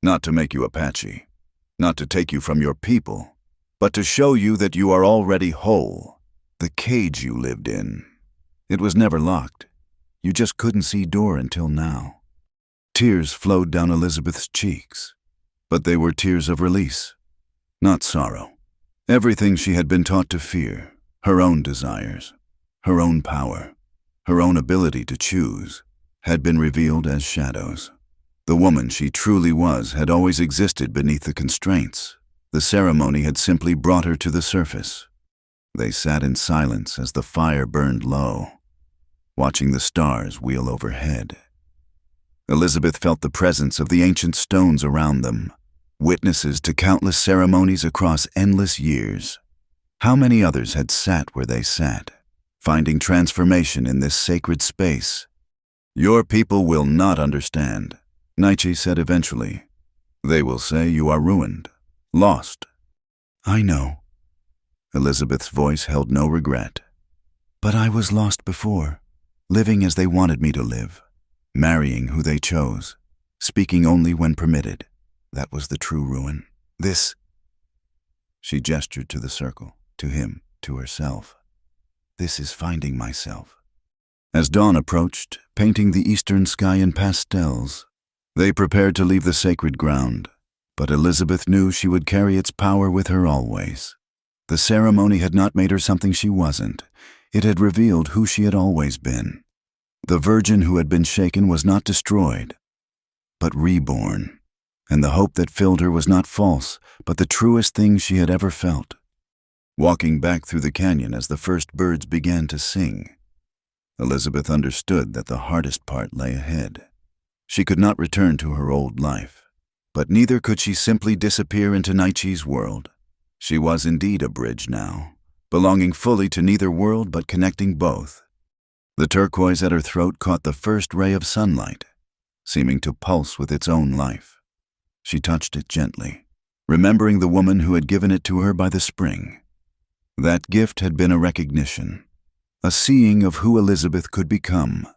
"not to make you Apache, not to take you from your people, but to show you that you are already whole. The cage you lived in, it was never locked. You just couldn't see door until now." Tears flowed down Elizabeth's cheeks, but they were tears of release, not sorrow. Everything she had been taught to fear, her own desires, her own power, Her own ability to choose had been revealed as shadows. The woman she truly was had always existed beneath the constraints. The ceremony had simply brought her to the surface. They sat in silence as the fire burned low, watching the stars wheel overhead. Elizabeth felt the presence of the ancient stones around them, witnesses to countless ceremonies across endless years. How many others had sat where they sat, finding transformation in this sacred space? "Your people will not understand," Nietzsche said eventually. "They will say you are ruined, lost." "I know." Elizabeth's voice held no regret. "But I was lost before, living as they wanted me to live, marrying who they chose, speaking only when permitted. That was the true ruin. This—" She gestured to the circle, to him, to herself. "This is finding myself." As dawn approached, painting the eastern sky in pastels, they prepared to leave the sacred ground, but Elizabeth knew she would carry its power with her always. The ceremony had not made her something she wasn't. It had revealed who she had always been. The virgin who had been shaken was not destroyed, but reborn, and the hope that filled her was not false, but the truest thing she had ever felt. Walking back through the canyon as the first birds began to sing, Elizabeth understood that the hardest part lay ahead. She could not return to her old life, but neither could she simply disappear into Nietzsche's world. She was indeed a bridge now, belonging fully to neither world but connecting both. The turquoise at her throat caught the first ray of sunlight, seeming to pulse with its own life. She touched it gently, remembering the woman who had given it to her by the spring. That gift had been a recognition, a seeing of who Elizabeth could become,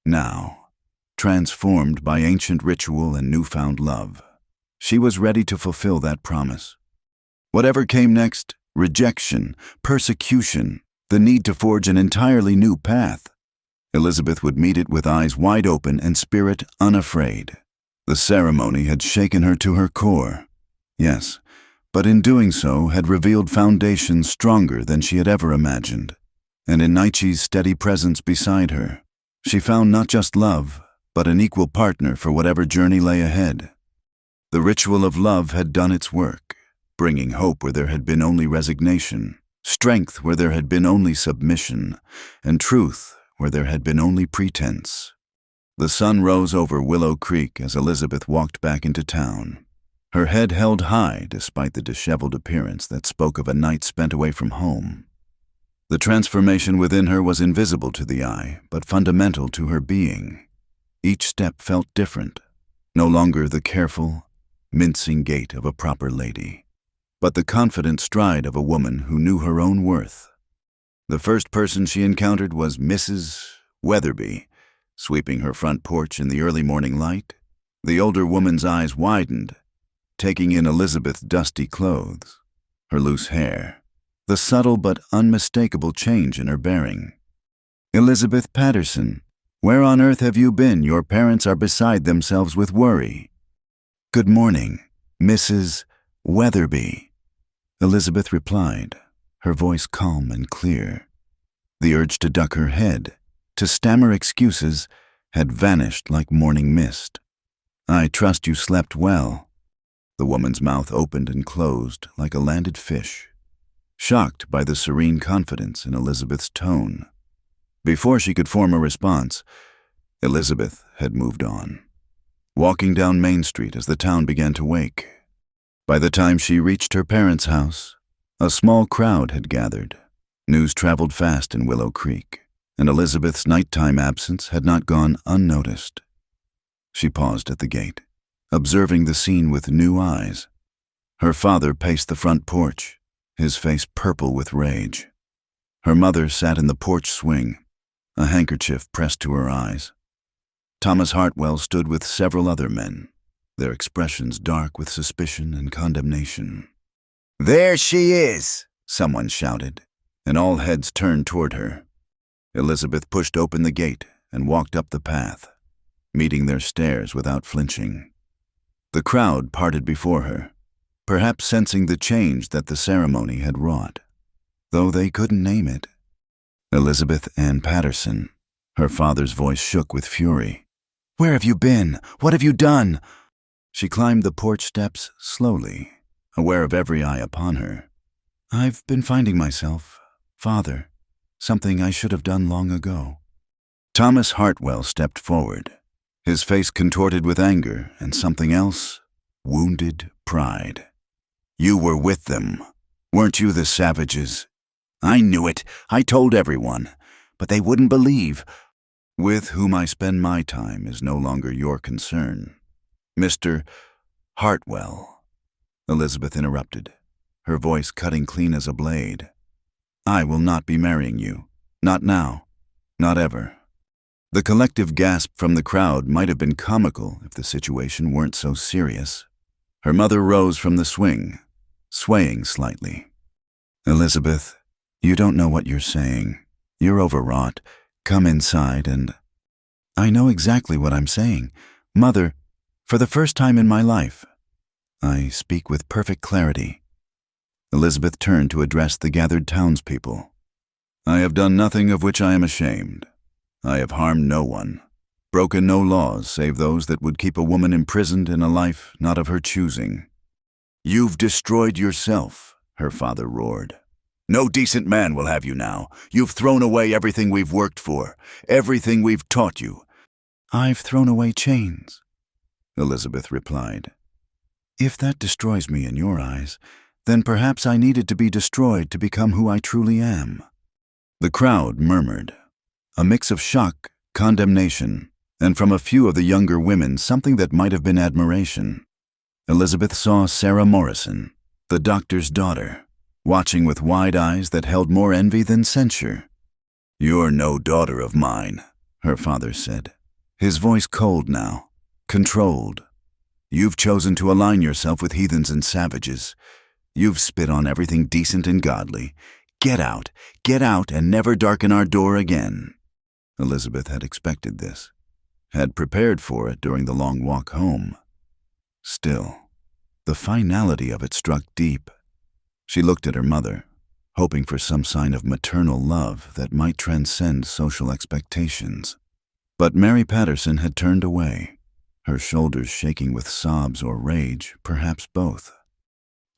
now, transformed by ancient ritual and newfound love. She was ready to fulfill that promise. Whatever came next, rejection, persecution, the need to forge an entirely new path, Elizabeth would meet it with eyes wide open and spirit unafraid. The ceremony had shaken her to her core, yes, but in doing so had revealed foundations stronger than she had ever imagined. And in Nietzsche's steady presence beside her, she found not just love, but an equal partner for whatever journey lay ahead. The ritual of love had done its work, bringing hope where there had been only resignation, strength where there had been only submission, and truth where there had been only pretense. The sun rose over Willow Creek as Elizabeth walked back into town, her head held high despite the disheveled appearance that spoke of a night spent away from home. The transformation within her was invisible to the eye, but fundamental to her being. Each step felt different, no longer the careful, mincing gait of a proper lady, but the confident stride of a woman who knew her own worth. The first person she encountered was Mrs. Weatherby, sweeping her front porch in the early morning light. The older woman's eyes widened, taking in Elizabeth's dusty clothes, her loose hair, the subtle but unmistakable change in her bearing. "Elizabeth Patterson, where on earth have you been? Your parents are beside themselves with worry." "Good morning, Mrs. Weatherby," Elizabeth replied, her voice calm and clear. The urge to duck her head, to stammer excuses, had vanished like morning mist. "I trust you slept well." The woman's mouth opened and closed like a landed fish, shocked by the serene confidence in Elizabeth's tone. Before she could form a response, Elizabeth had moved on, walking down Main Street as the town began to wake. By the time she reached her parents' house, a small crowd had gathered. News traveled fast in Willow Creek, and Elizabeth's nighttime absence had not gone unnoticed. She paused at the gate, observing the scene with new eyes. Her father paced the front porch, his face purple with rage. Her mother sat in the porch swing, a handkerchief pressed to her eyes. Thomas Hartwell stood with several other men, their expressions dark with suspicion and condemnation. "There she is!" someone shouted, and all heads turned toward her. Elizabeth pushed open the gate and walked up the path, meeting their stares without flinching. The crowd parted before her, perhaps sensing the change that the ceremony had wrought, though they couldn't name it. Elizabeth Ann Patterson, Her father's voice shook with fury. "Where have you been? What have you done?" She climbed the porch steps slowly, aware of every eye upon her. "I've been finding myself, Father, something I should have done long ago." Thomas Hartwell stepped forward, his face contorted with anger and something else, wounded pride. "You were with them. Weren't you the savages?" "I knew it. I told everyone. But they wouldn't believe." "With whom I spend my time is no longer your concern. Mr. Hartwell," Elizabeth interrupted, her voice cutting clean as a blade. "I will not be marrying you. Not now. Not ever." The collective gasp from the crowd might have been comical if the situation weren't so serious. Her mother rose from the swing, swaying slightly. "Elizabeth, you don't know what you're saying. You're overwrought. Come inside and—" "I know exactly what I'm saying. Mother, for the first time in my life, I speak with perfect clarity." Elizabeth turned to address the gathered townspeople. "I have done nothing of which I am ashamed. I have harmed no one, broken no laws save those that would keep a woman imprisoned in a life not of her choosing." "You've destroyed yourself," her father roared. "No decent man will have you now. You've thrown away everything we've worked for, everything we've taught you." "I've thrown away chains," Elizabeth replied. "If that destroys me in your eyes, then perhaps I needed to be destroyed to become who I truly am." The crowd murmured, a mix of shock, condemnation, and from a few of the younger women something that might have been admiration. Elizabeth saw Sarah Morrison, the doctor's daughter, watching with wide eyes that held more envy than censure. "You're no daughter of mine," her father said, his voice cold now, controlled. "You've chosen to align yourself with heathens and savages. You've spit on everything decent and godly. Get out and never darken our door again." Elizabeth had expected this, had prepared for it during the long walk home. Still, the finality of it struck deep. She looked at her mother, hoping for some sign of maternal love that might transcend social expectations. But Mary Patterson had turned away, her shoulders shaking with sobs or rage, perhaps both.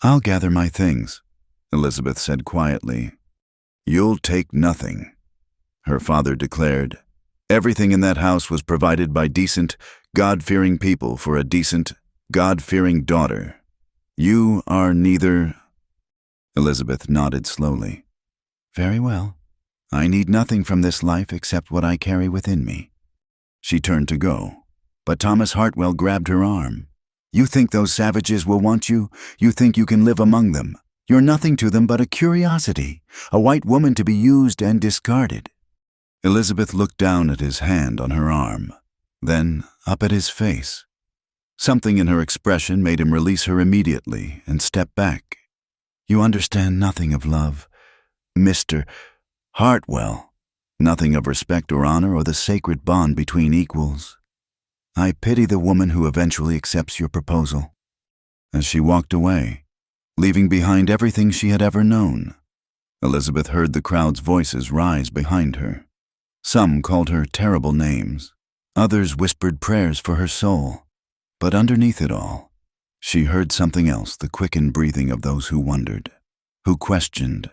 "I'll gather my things," Elizabeth said quietly. "You'll take nothing," her father declared. "Everything in that house was provided by decent, God-fearing people for a decent, God-fearing daughter. You are neither—" Elizabeth nodded slowly. "Very well. I need nothing from this life except what I carry within me." She turned to go, but Thomas Hartwell grabbed her arm. "You think those savages will want you? You think you can live among them? You're nothing to them but a curiosity, a white woman to be used and discarded." Elizabeth looked down at his hand on her arm, then up at his face. Something in her expression made him release her immediately and step back. "You understand nothing of love, Mr. Hartwell, nothing of respect or honor or the sacred bond between equals. I pity the woman who eventually accepts your proposal." As she walked away, leaving behind everything she had ever known, Elizabeth heard the crowd's voices rise behind her. Some called her terrible names, others whispered prayers for her soul. But underneath it all, she heard something else, the quickened breathing of those who wondered, who questioned,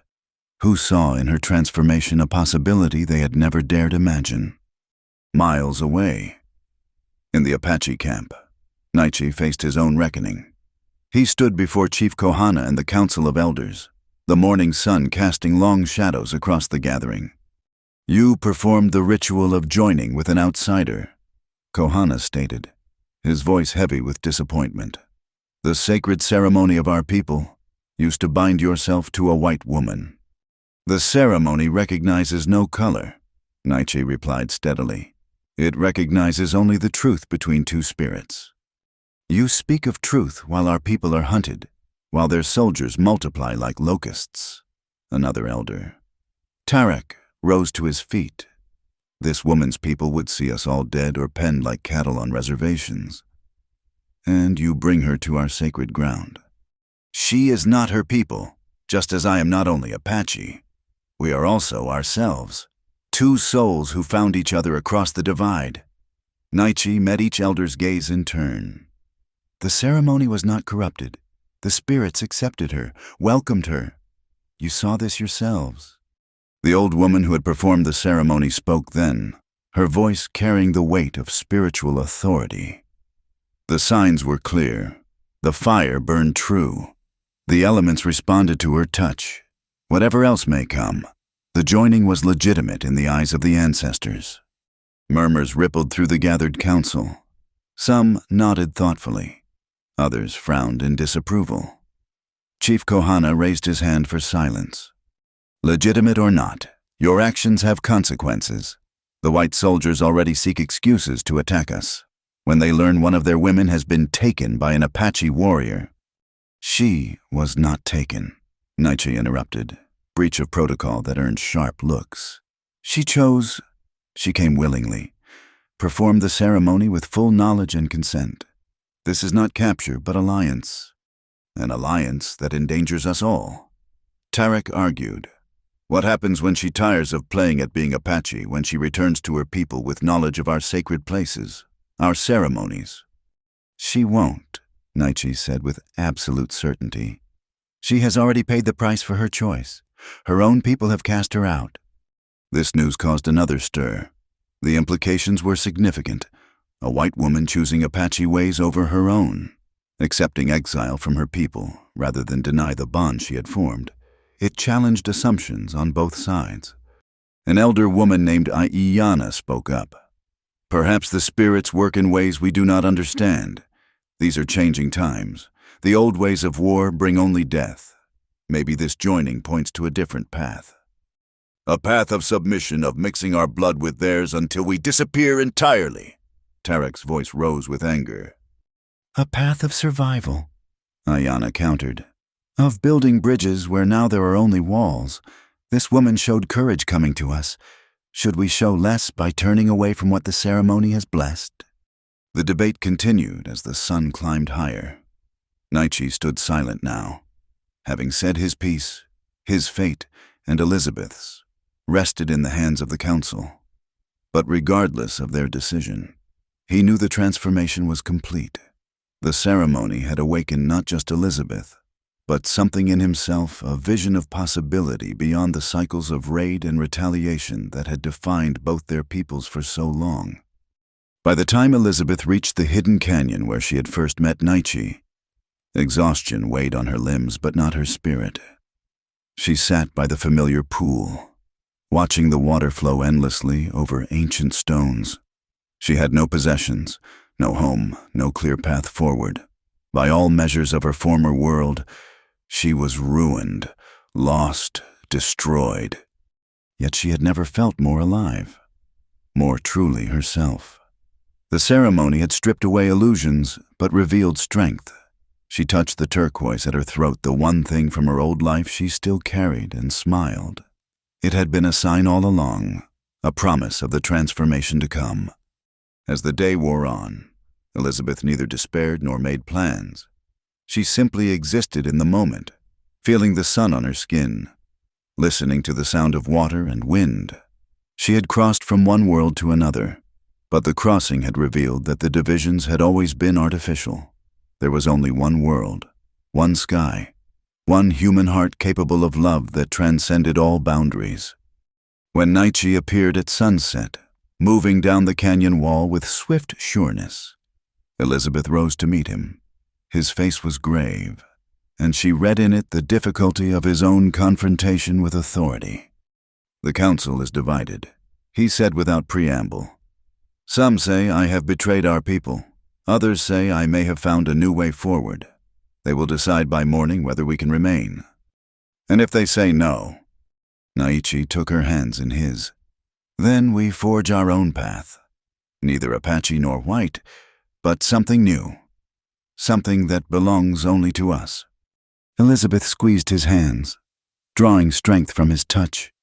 who saw in her transformation a possibility they had never dared imagine. Miles away, in the Apache camp, Nietzsche faced his own reckoning. He stood before Chief Kohana and the Council of Elders, the morning sun casting long shadows across the gathering. "You performed the ritual of joining with an outsider," Kohana stated, his voice heavy with disappointment. "The sacred ceremony of our people used to bind yourself to a white woman." "The ceremony recognizes no color," Nietzsche replied steadily. "It recognizes only the truth between two spirits." "You speak of truth while our people are hunted, while their soldiers multiply like locusts," another elder. Tarek rose to his feet. "This woman's people would see us all dead or penned like cattle on reservations. And you bring her to our sacred ground." "She is not her people, just as I am not only Apache. We are also ourselves, two souls who found each other across the divide. Naichi met each elder's gaze in turn. The ceremony was not corrupted. The spirits accepted her, welcomed her. You saw this yourselves. The old woman who had performed the ceremony spoke then, her voice carrying the weight of spiritual authority. The signs were clear. The fire burned true. The elements responded to her touch. Whatever else may come, the joining was legitimate in the eyes of the ancestors. Murmurs rippled through the gathered council. Some nodded thoughtfully. Others frowned in disapproval. Chief Kohana raised his hand for silence. Legitimate or not, your actions have consequences. The white soldiers already seek excuses to attack us. When they learn one of their women has been taken by an Apache warrior. She was not taken, Naichi interrupted, breach of protocol that earned sharp looks. She came willingly, performed the ceremony with full knowledge and consent. This is not capture, but alliance. An alliance that endangers us all. Tarek argued. What happens when she tires of playing at being Apache when she returns to her people with knowledge of our sacred places, our ceremonies? She won't, Naichi said with absolute certainty. She has already paid the price for her choice. Her own people have cast her out. This news caused another stir. The implications were significant. A white woman choosing Apache ways over her own, accepting exile from her people rather than deny the bond she had formed. It challenged assumptions on both sides. An elder woman named Aiyana spoke up. Perhaps the spirits work in ways we do not understand. These are changing times. The old ways of war bring only death. Maybe this joining points to a different path. A path of submission, of mixing our blood with theirs until we disappear entirely. Tarek's voice rose with anger. A path of survival, Aiyana countered. Of building bridges where now there are only walls. This woman showed courage coming to us. Should we show less by turning away from what the ceremony has blessed? The debate continued as the sun climbed higher. Naichi stood silent now. Having said his piece, his fate, and Elizabeth's, rested in the hands of the council. But regardless of their decision, he knew the transformation was complete. The ceremony had awakened not just Elizabeth, but something in himself, a vision of possibility beyond the cycles of raid and retaliation that had defined both their peoples for so long. By the time Elizabeth reached the hidden canyon where she had first met Naichi, exhaustion weighed on her limbs but not her spirit. She sat by the familiar pool, watching the water flow endlessly over ancient stones. She had no possessions, no home, no clear path forward. By all measures of her former world, she was ruined, lost, destroyed. Yet she had never felt more alive, more truly herself. The ceremony had stripped away illusions, but revealed strength. She touched the turquoise at her throat, the one thing from her old life she still carried, and smiled. It had been a sign all along, a promise of the transformation to come. As the day wore on, Elizabeth neither despaired nor made plans. She simply existed in the moment, feeling the sun on her skin, listening to the sound of water and wind. She had crossed from one world to another, but the crossing had revealed that the divisions had always been artificial. There was only one world, one sky, one human heart capable of love that transcended all boundaries. When Naichi appeared at sunset, moving down the canyon wall with swift sureness, Elizabeth rose to meet him. His face was grave, and she read in it the difficulty of his own confrontation with authority. The council is divided, he said without preamble. Some say I have betrayed our people. Others say I may have found a new way forward. They will decide by morning whether we can remain. And if they say no, Naichi took her hands in his. Then we forge our own path. Neither Apache nor white, but something new. Something that belongs only to us. Elizabeth squeezed his hands, drawing strength from his touch.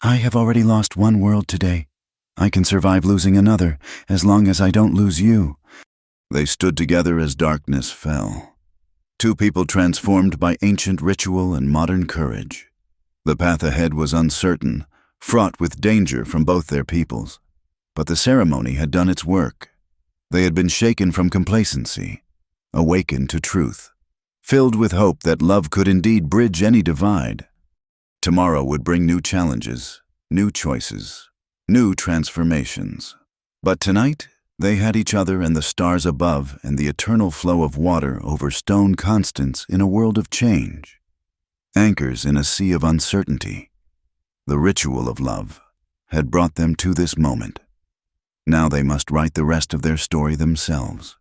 I have already lost one world today. I can survive losing another, as long as I don't lose you. They stood together as darkness fell. Two people transformed by ancient ritual and modern courage. The path ahead was uncertain, fraught with danger from both their peoples. But the ceremony had done its work. They had been shaken from complacency, awakened to truth, filled with hope that love could indeed bridge any divide. Tomorrow would bring new challenges, new choices, new transformations. But tonight, they had each other and the stars above and the eternal flow of water over stone constants in a world of change. Anchors in a sea of uncertainty. The ritual of love had brought them to this moment. Now they must write the rest of their story themselves.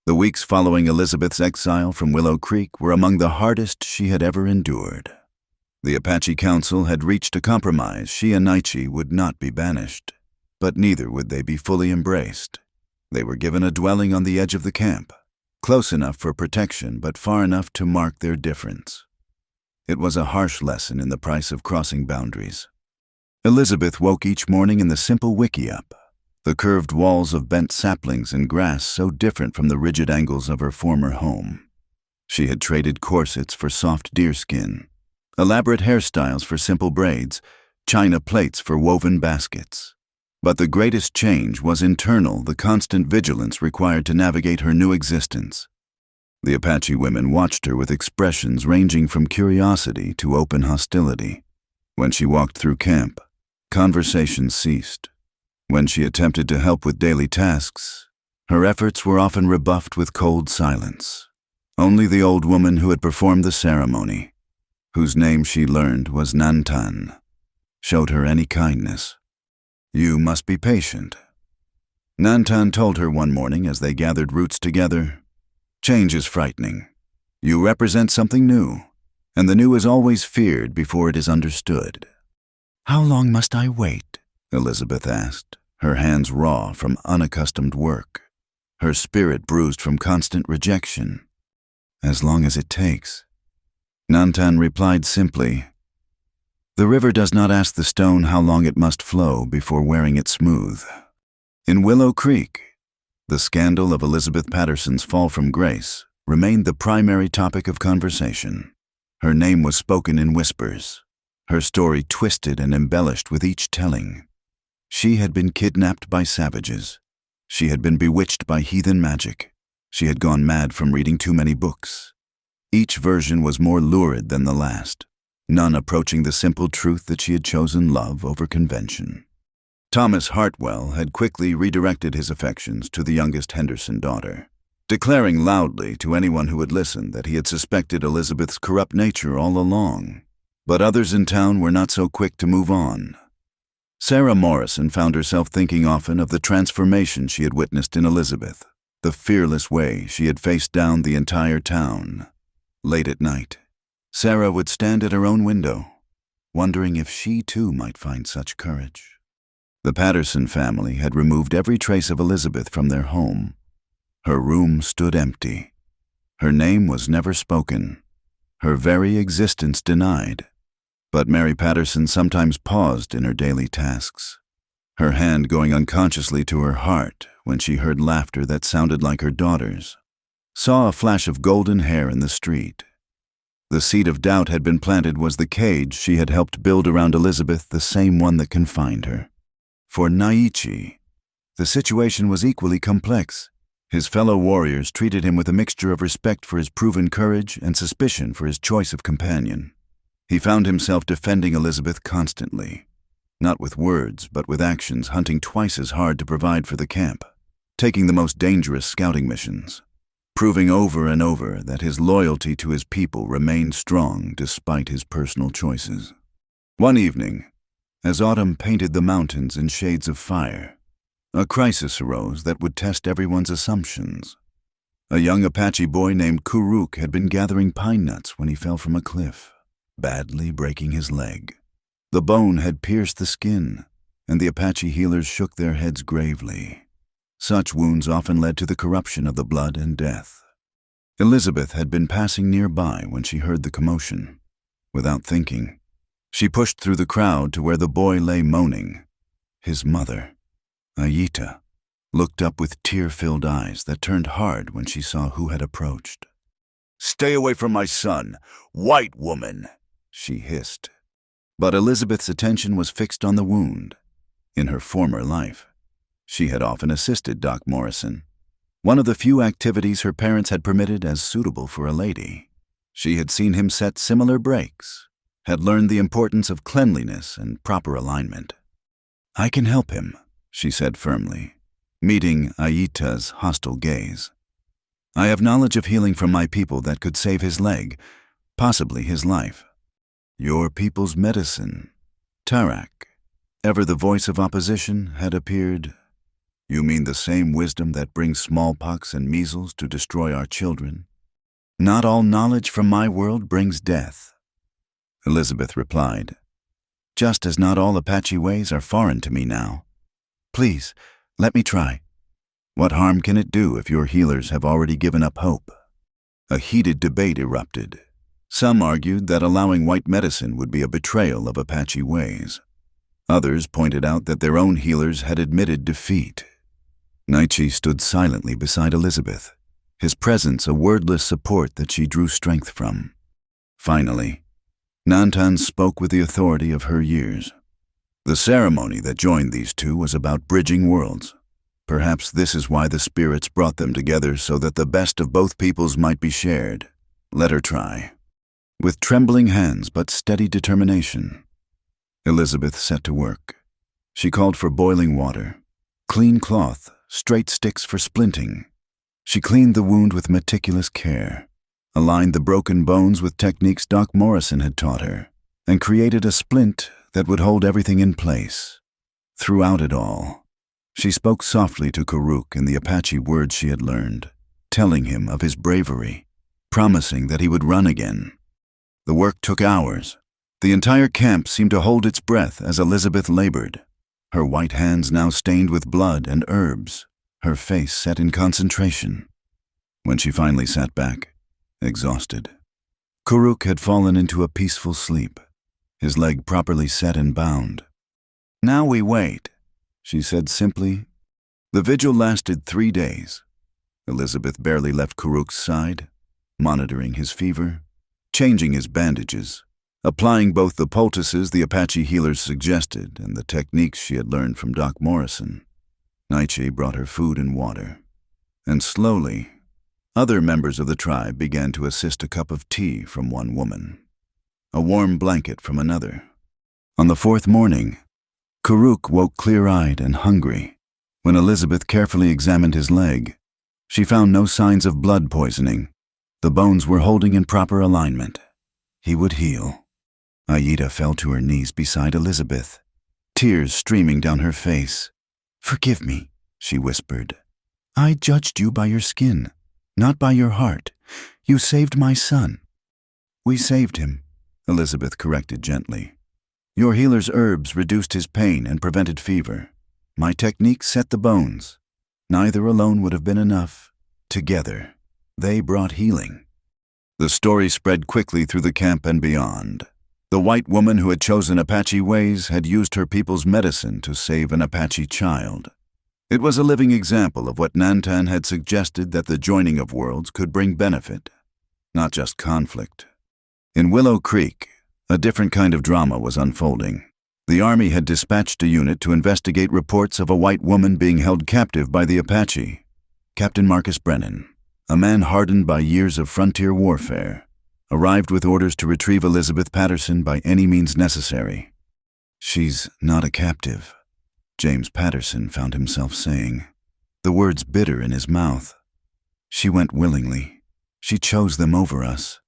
The weeks following Elizabeth's exile from Willow Creek were among the hardest she had ever endured. The Apache Council had reached a compromise. She and Naichi would not be banished, but neither would they be fully embraced. They were given a dwelling on the edge of the camp, close enough for protection but far enough to mark their difference. It was a harsh lesson in the price of crossing boundaries. Elizabeth woke each morning in the simple wickiup, the curved walls of bent saplings and grass so different from the rigid angles of her former home. She had traded corsets for soft deerskin, elaborate hairstyles for simple braids, china plates for woven baskets. But the greatest change was internal, the constant vigilance required to navigate her new existence. The Apache women watched her with expressions ranging from curiosity to open hostility. When she walked through camp, conversations ceased. When she attempted to help with daily tasks, her efforts were often rebuffed with cold silence. Only the old woman who had performed the ceremony, whose name she learned was Nantan, showed her any kindness. "You must be patient," Nantan told her one morning as they gathered roots together. "Change is frightening. You represent something new, and the new is always feared before it is understood." "How long must I wait?" Elizabeth asked, her hands raw from unaccustomed work, her spirit bruised from constant rejection. "As long as it takes." Nantan replied simply, "The river does not ask the stone how long it must flow before wearing it smooth." In Willow Creek, the scandal of Elizabeth Patterson's fall from grace remained the primary topic of conversation. Her name was spoken in whispers, her story twisted and embellished with each telling. She had been kidnapped by savages. She had been bewitched by heathen magic. She had gone mad from reading too many books. Each version was more lurid than the last, none approaching the simple truth that she had chosen love over convention. Thomas Hartwell had quickly redirected his affections to the youngest Henderson daughter, declaring loudly to anyone who would listen that he had suspected Elizabeth's corrupt nature all along. But others in town were not so quick to move on. Sarah Morrison found herself thinking often of the transformation she had witnessed in Elizabeth, the fearless way she had faced down the entire town. Late at night, Sarah would stand at her own window, wondering if she too might find such courage. The Patterson family had removed every trace of Elizabeth from their home. Her room stood empty. Her name was never spoken, her very existence denied. But Mary Patterson sometimes paused in her daily tasks, her hand going unconsciously to her heart when she heard laughter that sounded like her daughter's, saw a flash of golden hair in the street. The seed of doubt had been planted was the cage she had helped build around Elizabeth, the same one that confined her. For Naichi, the situation was equally complex. His fellow warriors treated him with a mixture of respect for his proven courage and suspicion for his choice of companion. He found himself defending Elizabeth constantly, not with words but with actions, hunting twice as hard to provide for the camp, taking the most dangerous scouting missions, proving over and over that his loyalty to his people remained strong despite his personal choices. One evening, as autumn painted the mountains in shades of fire, a crisis arose that would test everyone's assumptions. A young Apache boy named Kuruk had been gathering pine nuts when he fell from a cliff, badly breaking his leg. The bone had pierced the skin, and the Apache healers shook their heads gravely. Such wounds often led to the corruption of the blood and death. Elizabeth had been passing nearby when she heard the commotion. Without thinking, she pushed through the crowd to where the boy lay moaning. His mother, Ayita, looked up with tear-filled eyes that turned hard when she saw who had approached. "Stay away from my son, white woman," she hissed. But Elizabeth's attention was fixed on the wound. In her former life, she had often assisted Doc Morrison, one of the few activities her parents had permitted as suitable for a lady. She had seen him set similar breaks, had learned the importance of cleanliness and proper alignment. "I can help him," she said firmly, meeting Aita's hostile gaze. "I have knowledge of healing from my people that could save his leg, possibly his life." "Your people's medicine," Tarak, ever the voice of opposition, had appeared. "You mean the same wisdom that brings smallpox and measles to destroy our children?" "Not all knowledge from my world brings death," Elizabeth replied, "just as not all Apache ways are foreign to me now. Please, let me try." "What harm can it do if your healers have already given up hope?" A heated debate erupted. Some argued that allowing white medicine would be a betrayal of Apache ways. Others pointed out that their own healers had admitted defeat. Naichi stood silently beside Elizabeth, his presence a wordless support that she drew strength from. Finally, Nantan spoke with the authority of her years. "The ceremony that joined these two was about bridging worlds. Perhaps this is why the spirits brought them together, so that the best of both peoples might be shared. Let her try." With trembling hands but steady determination, Elizabeth set to work. She called for boiling water, clean cloth, straight sticks for splinting. She cleaned the wound with meticulous care, aligned the broken bones with techniques Doc Morrison had taught her, and created a splint that would hold everything in place. Throughout it all, she spoke softly to Karuk in the Apache words she had learned, telling him of his bravery, promising that he would run again. The work took hours. The entire camp seemed to hold its breath as Elizabeth labored, her white hands now stained with blood and herbs, her face set in concentration. When she finally sat back, exhausted, Karuk had fallen into a peaceful sleep, his leg properly set and bound. "Now we wait," she said simply. The vigil lasted 3 days. Elizabeth barely left Karuk's side, monitoring his fever, changing his bandages, applying both the poultices the Apache healers suggested and the techniques she had learned from Doc Morrison. Naiche brought her food and water, and slowly, other members of the tribe began to assist a cup of tea from one woman, a warm blanket from another. On the 4th morning, Karuk woke clear-eyed and hungry. When Elizabeth carefully examined his leg, she found no signs of blood poisoning. The bones were holding in proper alignment. He would heal. Aida fell to her knees beside Elizabeth, tears streaming down her face. "Forgive me," she whispered. "I judged you by your skin, not by your heart. You saved my son." "We saved him," Elizabeth corrected gently. "Your healer's herbs reduced his pain and prevented fever. My technique set the bones. Neither alone would have been enough. Together, they brought healing." The story spread quickly through the camp and beyond. The white woman who had chosen Apache ways had used her people's medicine to save an Apache child. It was a living example of what Nantan had suggested, that the joining of worlds could bring benefit, not just conflict. In Willow Creek, a different kind of drama was unfolding. The army had dispatched a unit to investigate reports of a white woman being held captive by the Apache. Captain Marcus Brennan, a man hardened by years of frontier warfare, arrived with orders to retrieve Elizabeth Patterson by any means necessary. "She's not a captive," James Patterson found himself saying, the words bitter in his mouth. "She went willingly. She chose them over us."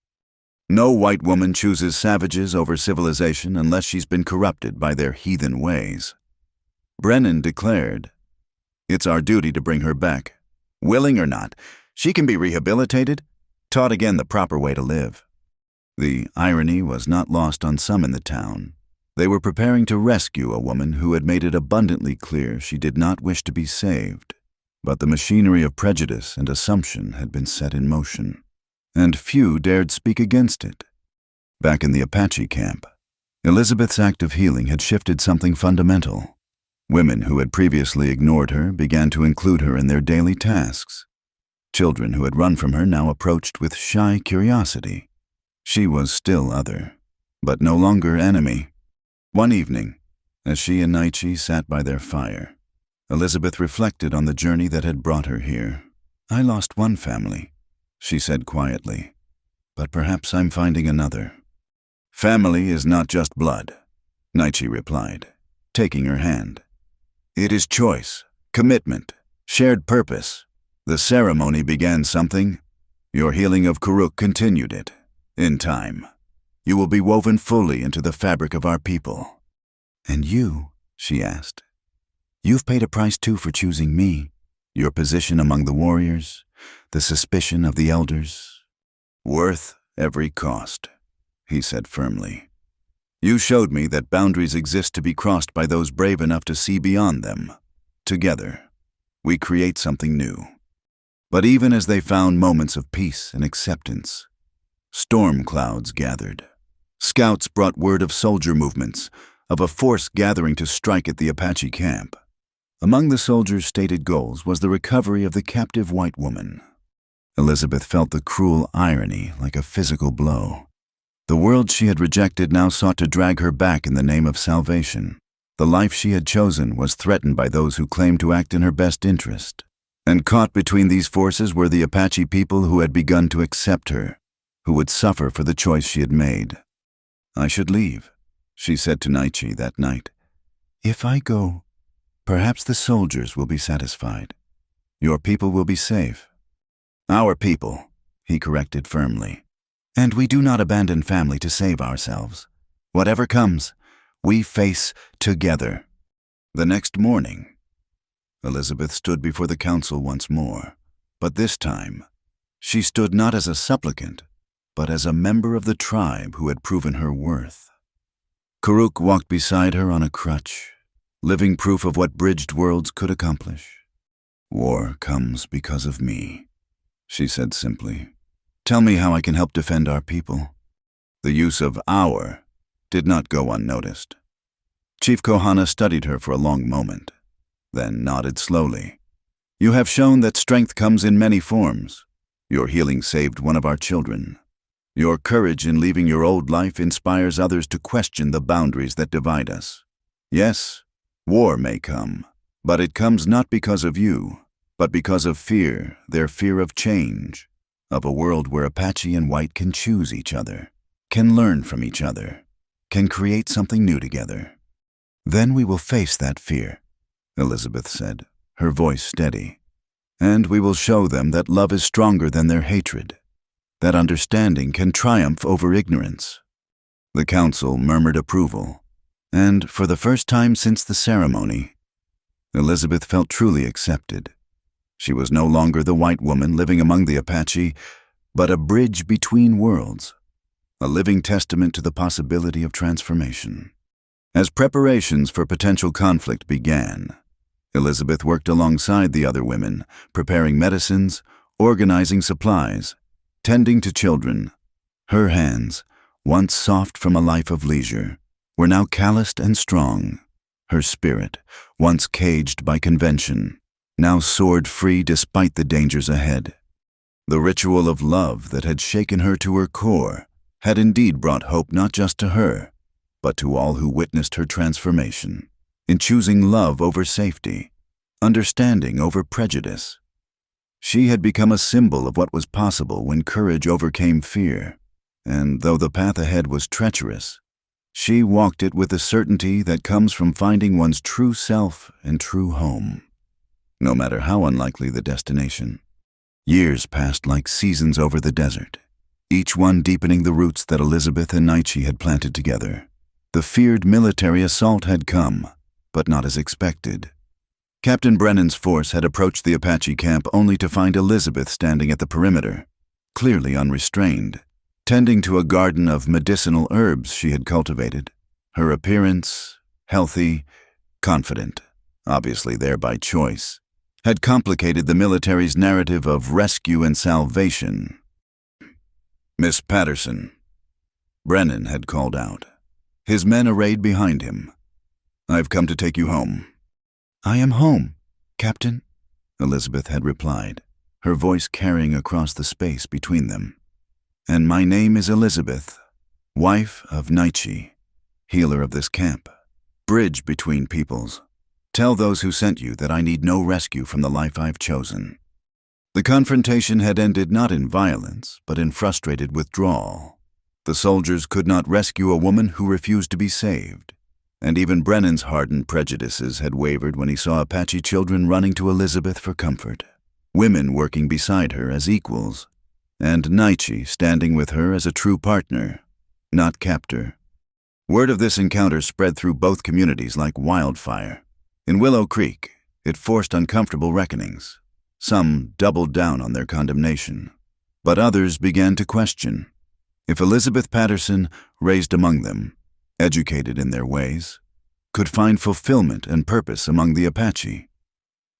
"No white woman chooses savages over civilization unless she's been corrupted by their heathen ways," Brennan declared. "It's our duty to bring her back. Willing or not, she can be rehabilitated, taught again the proper way to live." The irony was not lost on some in the town. They were preparing to rescue a woman who had made it abundantly clear she did not wish to be saved. But the machinery of prejudice and assumption had been set in motion, and few dared speak against it. Back in the Apache camp, Elizabeth's act of healing had shifted something fundamental. Women who had previously ignored her began to include her in their daily tasks. Children who had run from her now approached with shy curiosity. She was still other, but no longer enemy. One evening, as she and Naichi sat by their fire, Elizabeth reflected on the journey that had brought her here. "I lost one family," she said quietly, "but perhaps I'm finding another." "Family is not just blood," Naichi replied, taking her hand. "It is choice, commitment, shared purpose. The ceremony began something. Your healing of Karuk continued it. In time, you will be woven fully into the fabric of our people." "And you," she asked, "you've paid a price too for choosing me. Your position among the warriors, the suspicion of the elders." "Worth every cost," he said firmly. "You showed me that boundaries exist to be crossed by those brave enough to see beyond them. Together, we create something new." But even as they found moments of peace and acceptance, storm clouds gathered. Scouts brought word of soldier movements, of a force gathering to strike at the Apache camp. Among the soldiers' stated goals was the recovery of the captive white woman. Elizabeth felt the cruel irony like a physical blow. The world she had rejected now sought to drag her back in the name of salvation. The life she had chosen was threatened by those who claimed to act in her best interest. And caught between these forces were the Apache people who had begun to accept her, who would suffer for the choice she had made. "I should leave," she said to Naichi that night. "If I go, perhaps the soldiers will be satisfied. Your people will be safe." "Our people," he corrected firmly. "And we do not abandon family to save ourselves. Whatever comes, we face together." The next morning, Elizabeth stood before the council once more, but this time, she stood not as a supplicant, but as a member of the tribe who had proven her worth. Karuk walked beside her on a crutch, living proof of what bridged worlds could accomplish. "War comes because of me," she said simply. "Tell me how I can help defend our people." The use of "our" did not go unnoticed. Chief Kohana studied her for a long moment, then nodded slowly. "You have shown that strength comes in many forms. Your healing saved one of our children. Your courage in leaving your old life inspires others to question the boundaries that divide us. Yes, war may come, but it comes not because of you, but because of fear, their fear of change, of a world where Apache and white can choose each other, can learn from each other, can create something new together. Then we will face that fear," Elizabeth said, her voice steady. "And we will show them that love is stronger than their hatred, that understanding can triumph over ignorance." The council murmured approval, and for the first time since the ceremony, Elizabeth felt truly accepted. She was no longer the white woman living among the Apache, but a bridge between worlds, a living testament to the possibility of transformation. As preparations for potential conflict began, Elizabeth worked alongside the other women, preparing medicines, organizing supplies, tending to children. Her hands, once soft from a life of leisure, were now calloused and strong. Her spirit, once caged by convention, now soared free despite the dangers ahead. The ritual of love that had shaken her to her core had indeed brought hope not just to her, but to all who witnessed her transformation. In choosing love over safety, understanding over prejudice, she had become a symbol of what was possible when courage overcame fear. And though the path ahead was treacherous, she walked it with the certainty that comes from finding one's true self and true home, no matter how unlikely the destination. Years passed like seasons over the desert, each one deepening the roots that Elizabeth and Naichi had planted together. The feared military assault had come, but not as expected. Captain Brennan's force had approached the Apache camp only to find Elizabeth standing at the perimeter, clearly unrestrained, tending to a garden of medicinal herbs she had cultivated. Her appearance, healthy, confident, obviously there by choice, had complicated the military's narrative of rescue and salvation. "Miss Patterson," Brennan had called out, his men arrayed behind him. "I've come to take you home." "I am home, Captain," Elizabeth had replied, her voice carrying across the space between them. "And my name is Elizabeth, wife of Naichi." healer of this camp, bridge between peoples. Tell those who sent you that I need no rescue from the life I've chosen." The confrontation had ended not in violence, but in frustrated withdrawal. The soldiers could not rescue a woman who refused to be saved, and even Brennan's hardened prejudices had wavered when he saw Apache children running to Elizabeth for comfort, women working beside her as equals, and Nietzsche standing with her as a true partner, not captor. Word of this encounter spread through both communities like wildfire. In Willow Creek, it forced uncomfortable reckonings. Some doubled down on their condemnation, but others began to question. If Elizabeth Patterson, raised among them, educated in their ways, could find fulfillment and purpose among the Apache,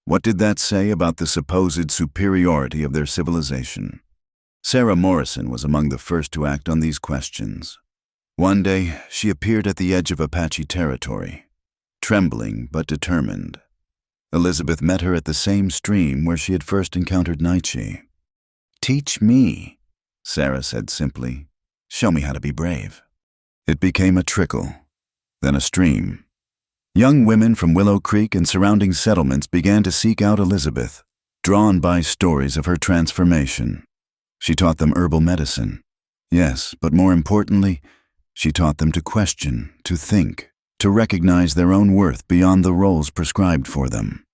what did that say about the supposed superiority of their civilization? Sarah Morrison was among the first to act on these questions. One day, she appeared at the edge of Apache territory, trembling but determined. Elizabeth met her at the same stream where she had first encountered Nietzsche. "Teach me," Sarah said simply. "Show me how to be brave." It became a trickle, then a stream. Young women from Willow Creek and surrounding settlements began to seek out Elizabeth, drawn by stories of her transformation. She taught them herbal medicine. Yes, but more importantly, she taught them to question, to think, to recognize their own worth beyond the roles prescribed for them.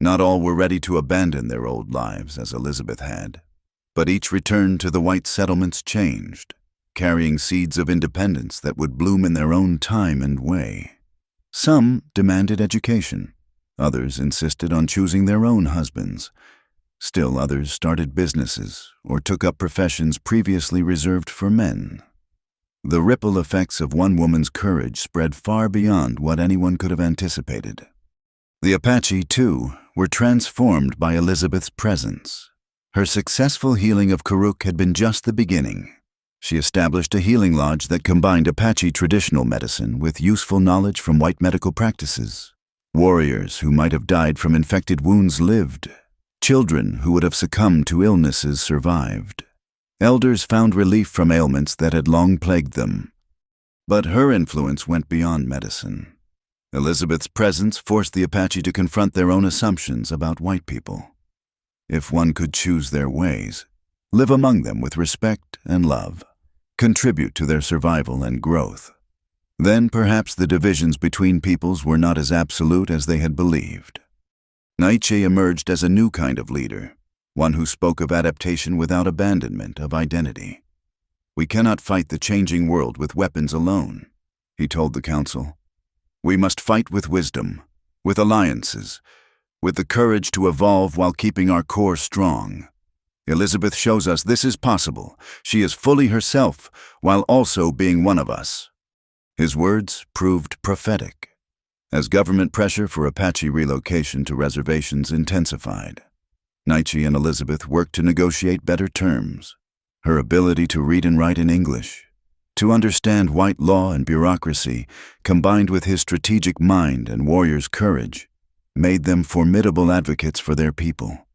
Not all were ready to abandon their old lives as Elizabeth had, but each returned to the white settlements changed, carrying seeds of independence that would bloom in their own time and way. Some demanded education, others insisted on choosing their own husbands. Still others started businesses or took up professions previously reserved for men. The ripple effects of one woman's courage spread far beyond what anyone could have anticipated. The Apache, too, were transformed by Elizabeth's presence. Her successful healing of Karuk had been just the beginning. She established a healing lodge that combined Apache traditional medicine with useful knowledge from white medical practices. Warriors who might have died from infected wounds lived. Children who would have succumbed to illnesses survived. Elders found relief from ailments that had long plagued them. But her influence went beyond medicine. Elizabeth's presence forced the Apache to confront their own assumptions about white people. If one could choose their ways, live among them with respect and love, contribute to their survival and growth, then perhaps the divisions between peoples were not as absolute as they had believed. Nietzsche emerged as a new kind of leader, one who spoke of adaptation without abandonment of identity. "We cannot fight the changing world with weapons alone," he told the council. "We must fight with wisdom, with alliances, with the courage to evolve while keeping our core strong. Elizabeth shows us this is possible. She is fully herself while also being one of us." His words proved prophetic, as government pressure for Apache relocation to reservations intensified. Nietzsche and Elizabeth worked to negotiate better terms. Her ability to read and write in English, to understand white law and bureaucracy, combined with his strategic mind and warrior's courage, made them formidable advocates for their people.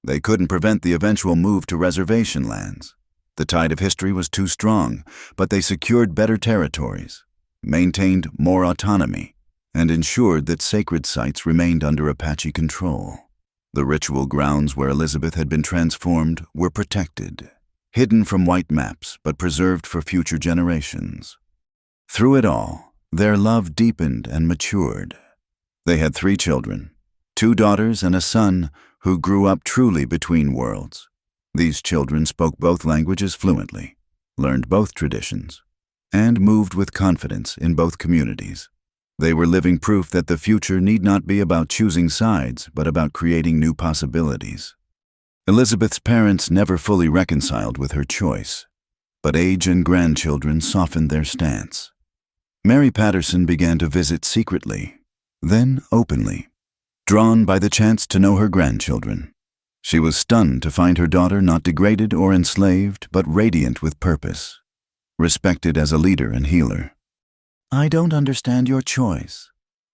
They couldn't prevent the eventual move to reservation lands. The tide of history was too strong, but they secured better territories, maintained more autonomy, and ensured that sacred sites remained under Apache control. The ritual grounds where Elizabeth had been transformed were protected, hidden from white maps but preserved for future generations. Through it all, their love deepened and matured. They had 3 children, 2 daughters and a son who grew up truly between worlds. These children spoke both languages fluently, learned both traditions, and moved with confidence in both communities. They were living proof that the future need not be about choosing sides, but about creating new possibilities. Elizabeth's parents never fully reconciled with her choice, but age and grandchildren softened their stance. Mary Patterson began to visit secretly, then openly, drawn by the chance to know her grandchildren. She was stunned to find her daughter not degraded or enslaved, but radiant with purpose, respected as a leader and healer. "I don't understand your choice,"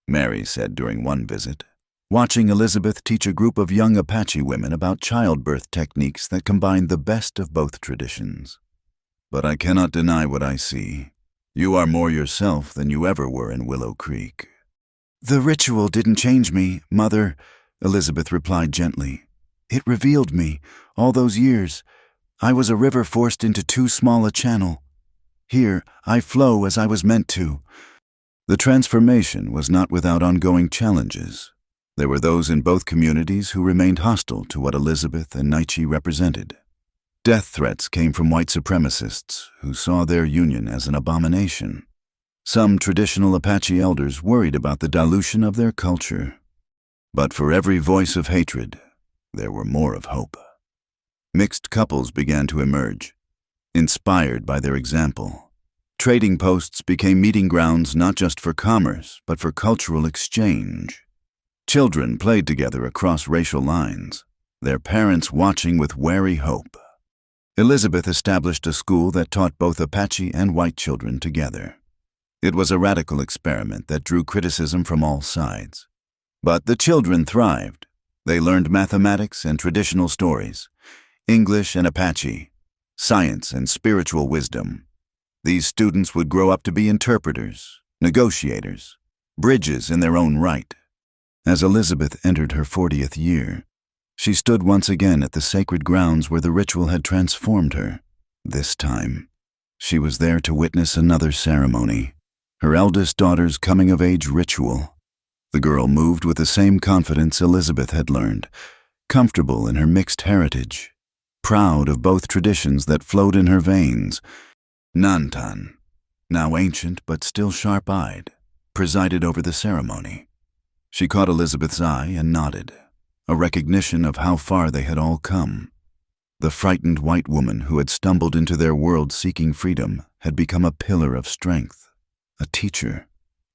Mary said during one visit, watching Elizabeth teach a group of young Apache women about childbirth techniques that combined the best of both traditions. "But I cannot deny what I see. You are more yourself than you ever were in Willow Creek. The ritual didn't change me, Mother, Elizabeth replied gently. It revealed me, all those years. I was a river forced into too small a channel. Here, I flow as I was meant to. The transformation was not without ongoing challenges. There were those in both communities who remained hostile to what Elizabeth and Naichi represented. Death threats came from white supremacists who saw their union as an abomination. Some traditional Apache elders worried about the dilution of their culture. But for every voice of hatred, there were more of hope. Mixed couples began to emerge, inspired by their example. Trading posts became meeting grounds not just for commerce, but for cultural exchange. Children played together across racial lines, their parents watching with wary hope. Elizabeth established a school that taught both Apache and white children together. It was a radical experiment that drew criticism from all sides. But the children thrived. They learned mathematics and traditional stories, English and Apache, science and spiritual wisdom. These students would grow up to be interpreters, negotiators, bridges in their own right. As Elizabeth entered her 40th year, she stood once again at the sacred grounds where the ritual had transformed her. This time, she was there to witness another ceremony, her eldest daughter's coming-of-age ritual. The girl moved with the same confidence Elizabeth had learned, comfortable in her mixed heritage, proud of both traditions that flowed in her veins. Nantan, now ancient but still sharp-eyed, presided over the ceremony. She caught Elizabeth's eye and nodded, a recognition of how far they had all come. The frightened white woman who had stumbled into their world seeking freedom had become a pillar of strength, a teacher,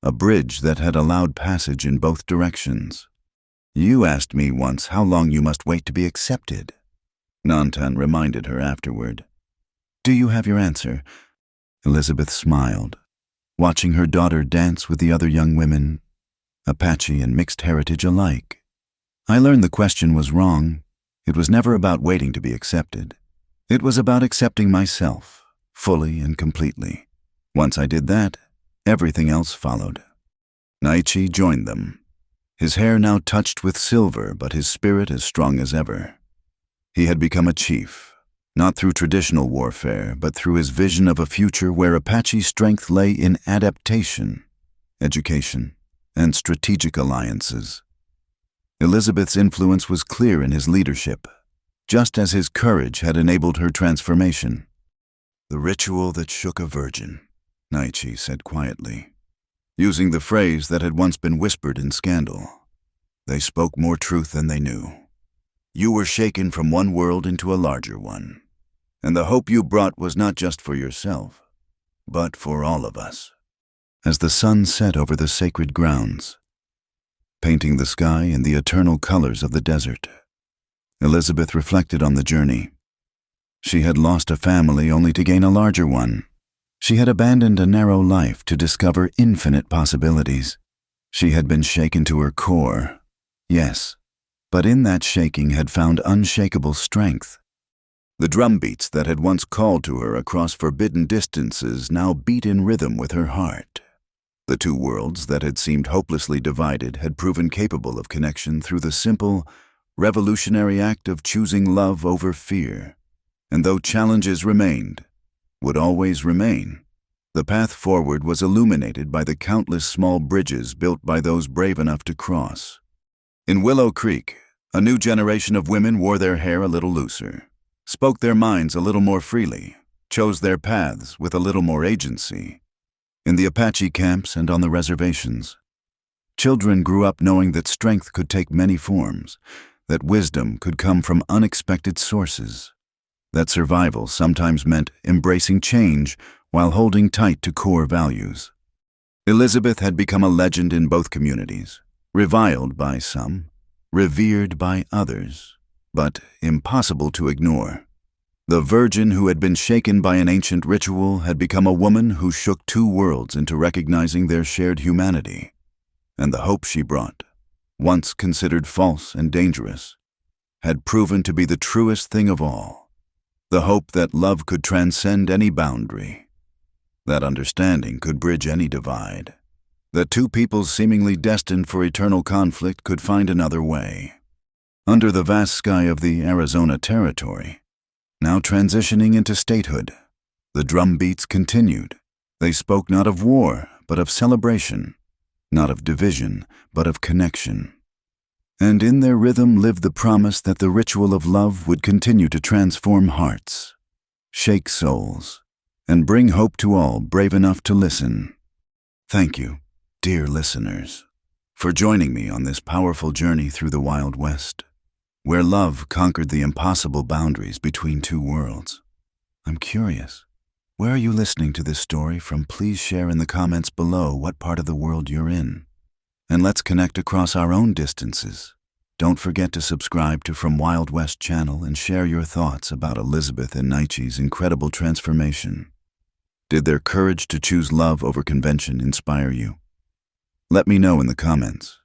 a bridge that had allowed passage in both directions. You asked me once how long you must wait to be accepted, Nantan reminded her afterward. Do you have your answer? Elizabeth smiled, watching her daughter dance with the other young women, Apache and mixed heritage alike. I learned the question was wrong. It was never about waiting to be accepted. It was about accepting myself, fully and completely. Once I did that, everything else followed. Naichi joined them, his hair now touched with silver, but his spirit as strong as ever. He had become a chief, not through traditional warfare, but through his vision of a future where Apache strength lay in adaptation, education, and strategic alliances. Elizabeth's influence was clear in his leadership, just as his courage had enabled her transformation. The ritual that shook a virgin, Naichi said quietly, using the phrase that had once been whispered in scandal. They spoke more truth than they knew. You were shaken from one world into a larger one, and the hope you brought was not just for yourself, but for all of us. As the sun set over the sacred grounds, painting the sky in the eternal colors of the desert, Elizabeth reflected on the journey. She had lost a family only to gain a larger one. She had abandoned a narrow life to discover infinite possibilities. She had been shaken to her core, yes, but in that shaking had found unshakable strength. The drumbeats that had once called to her across forbidden distances now beat in rhythm with her heart. The two worlds that had seemed hopelessly divided had proven capable of connection through the simple, revolutionary act of choosing love over fear. And though challenges remained, would always remain, the path forward was illuminated by the countless small bridges built by those brave enough to cross. In Willow Creek, a new generation of women wore their hair a little looser, spoke their minds a little more freely, chose their paths with a little more agency. In the Apache camps and on the reservations, children grew up knowing that strength could take many forms, that wisdom could come from unexpected sources, that survival sometimes meant embracing change while holding tight to core values. Elizabeth had become a legend in both communities, reviled by some, revered by others, but impossible to ignore. The virgin who had been shaken by an ancient ritual had become a woman who shook two worlds into recognizing their shared humanity. And the hope she brought, once considered false and dangerous, had proven to be the truest thing of all. The hope that love could transcend any boundary. That understanding could bridge any divide. That two peoples seemingly destined for eternal conflict could find another way. Under the vast sky of the Arizona Territory, now transitioning into statehood, the drumbeats continued. They spoke not of war, but of celebration, not of division, but of connection. And in their rhythm lived the promise that the ritual of love would continue to transform hearts, shake souls, and bring hope to all brave enough to listen. Thank you, dear listeners, for joining me on this powerful journey through the Wild West, where love conquered the impossible boundaries between two worlds. I'm curious, where are you listening to this story from? Please share in the comments below what part of the world you're in. And let's connect across our own distances. Don't forget to subscribe to From Wild West channel and share your thoughts about Elizabeth and Nietzsche's incredible transformation. Did their courage to choose love over convention inspire you? Let me know in the comments.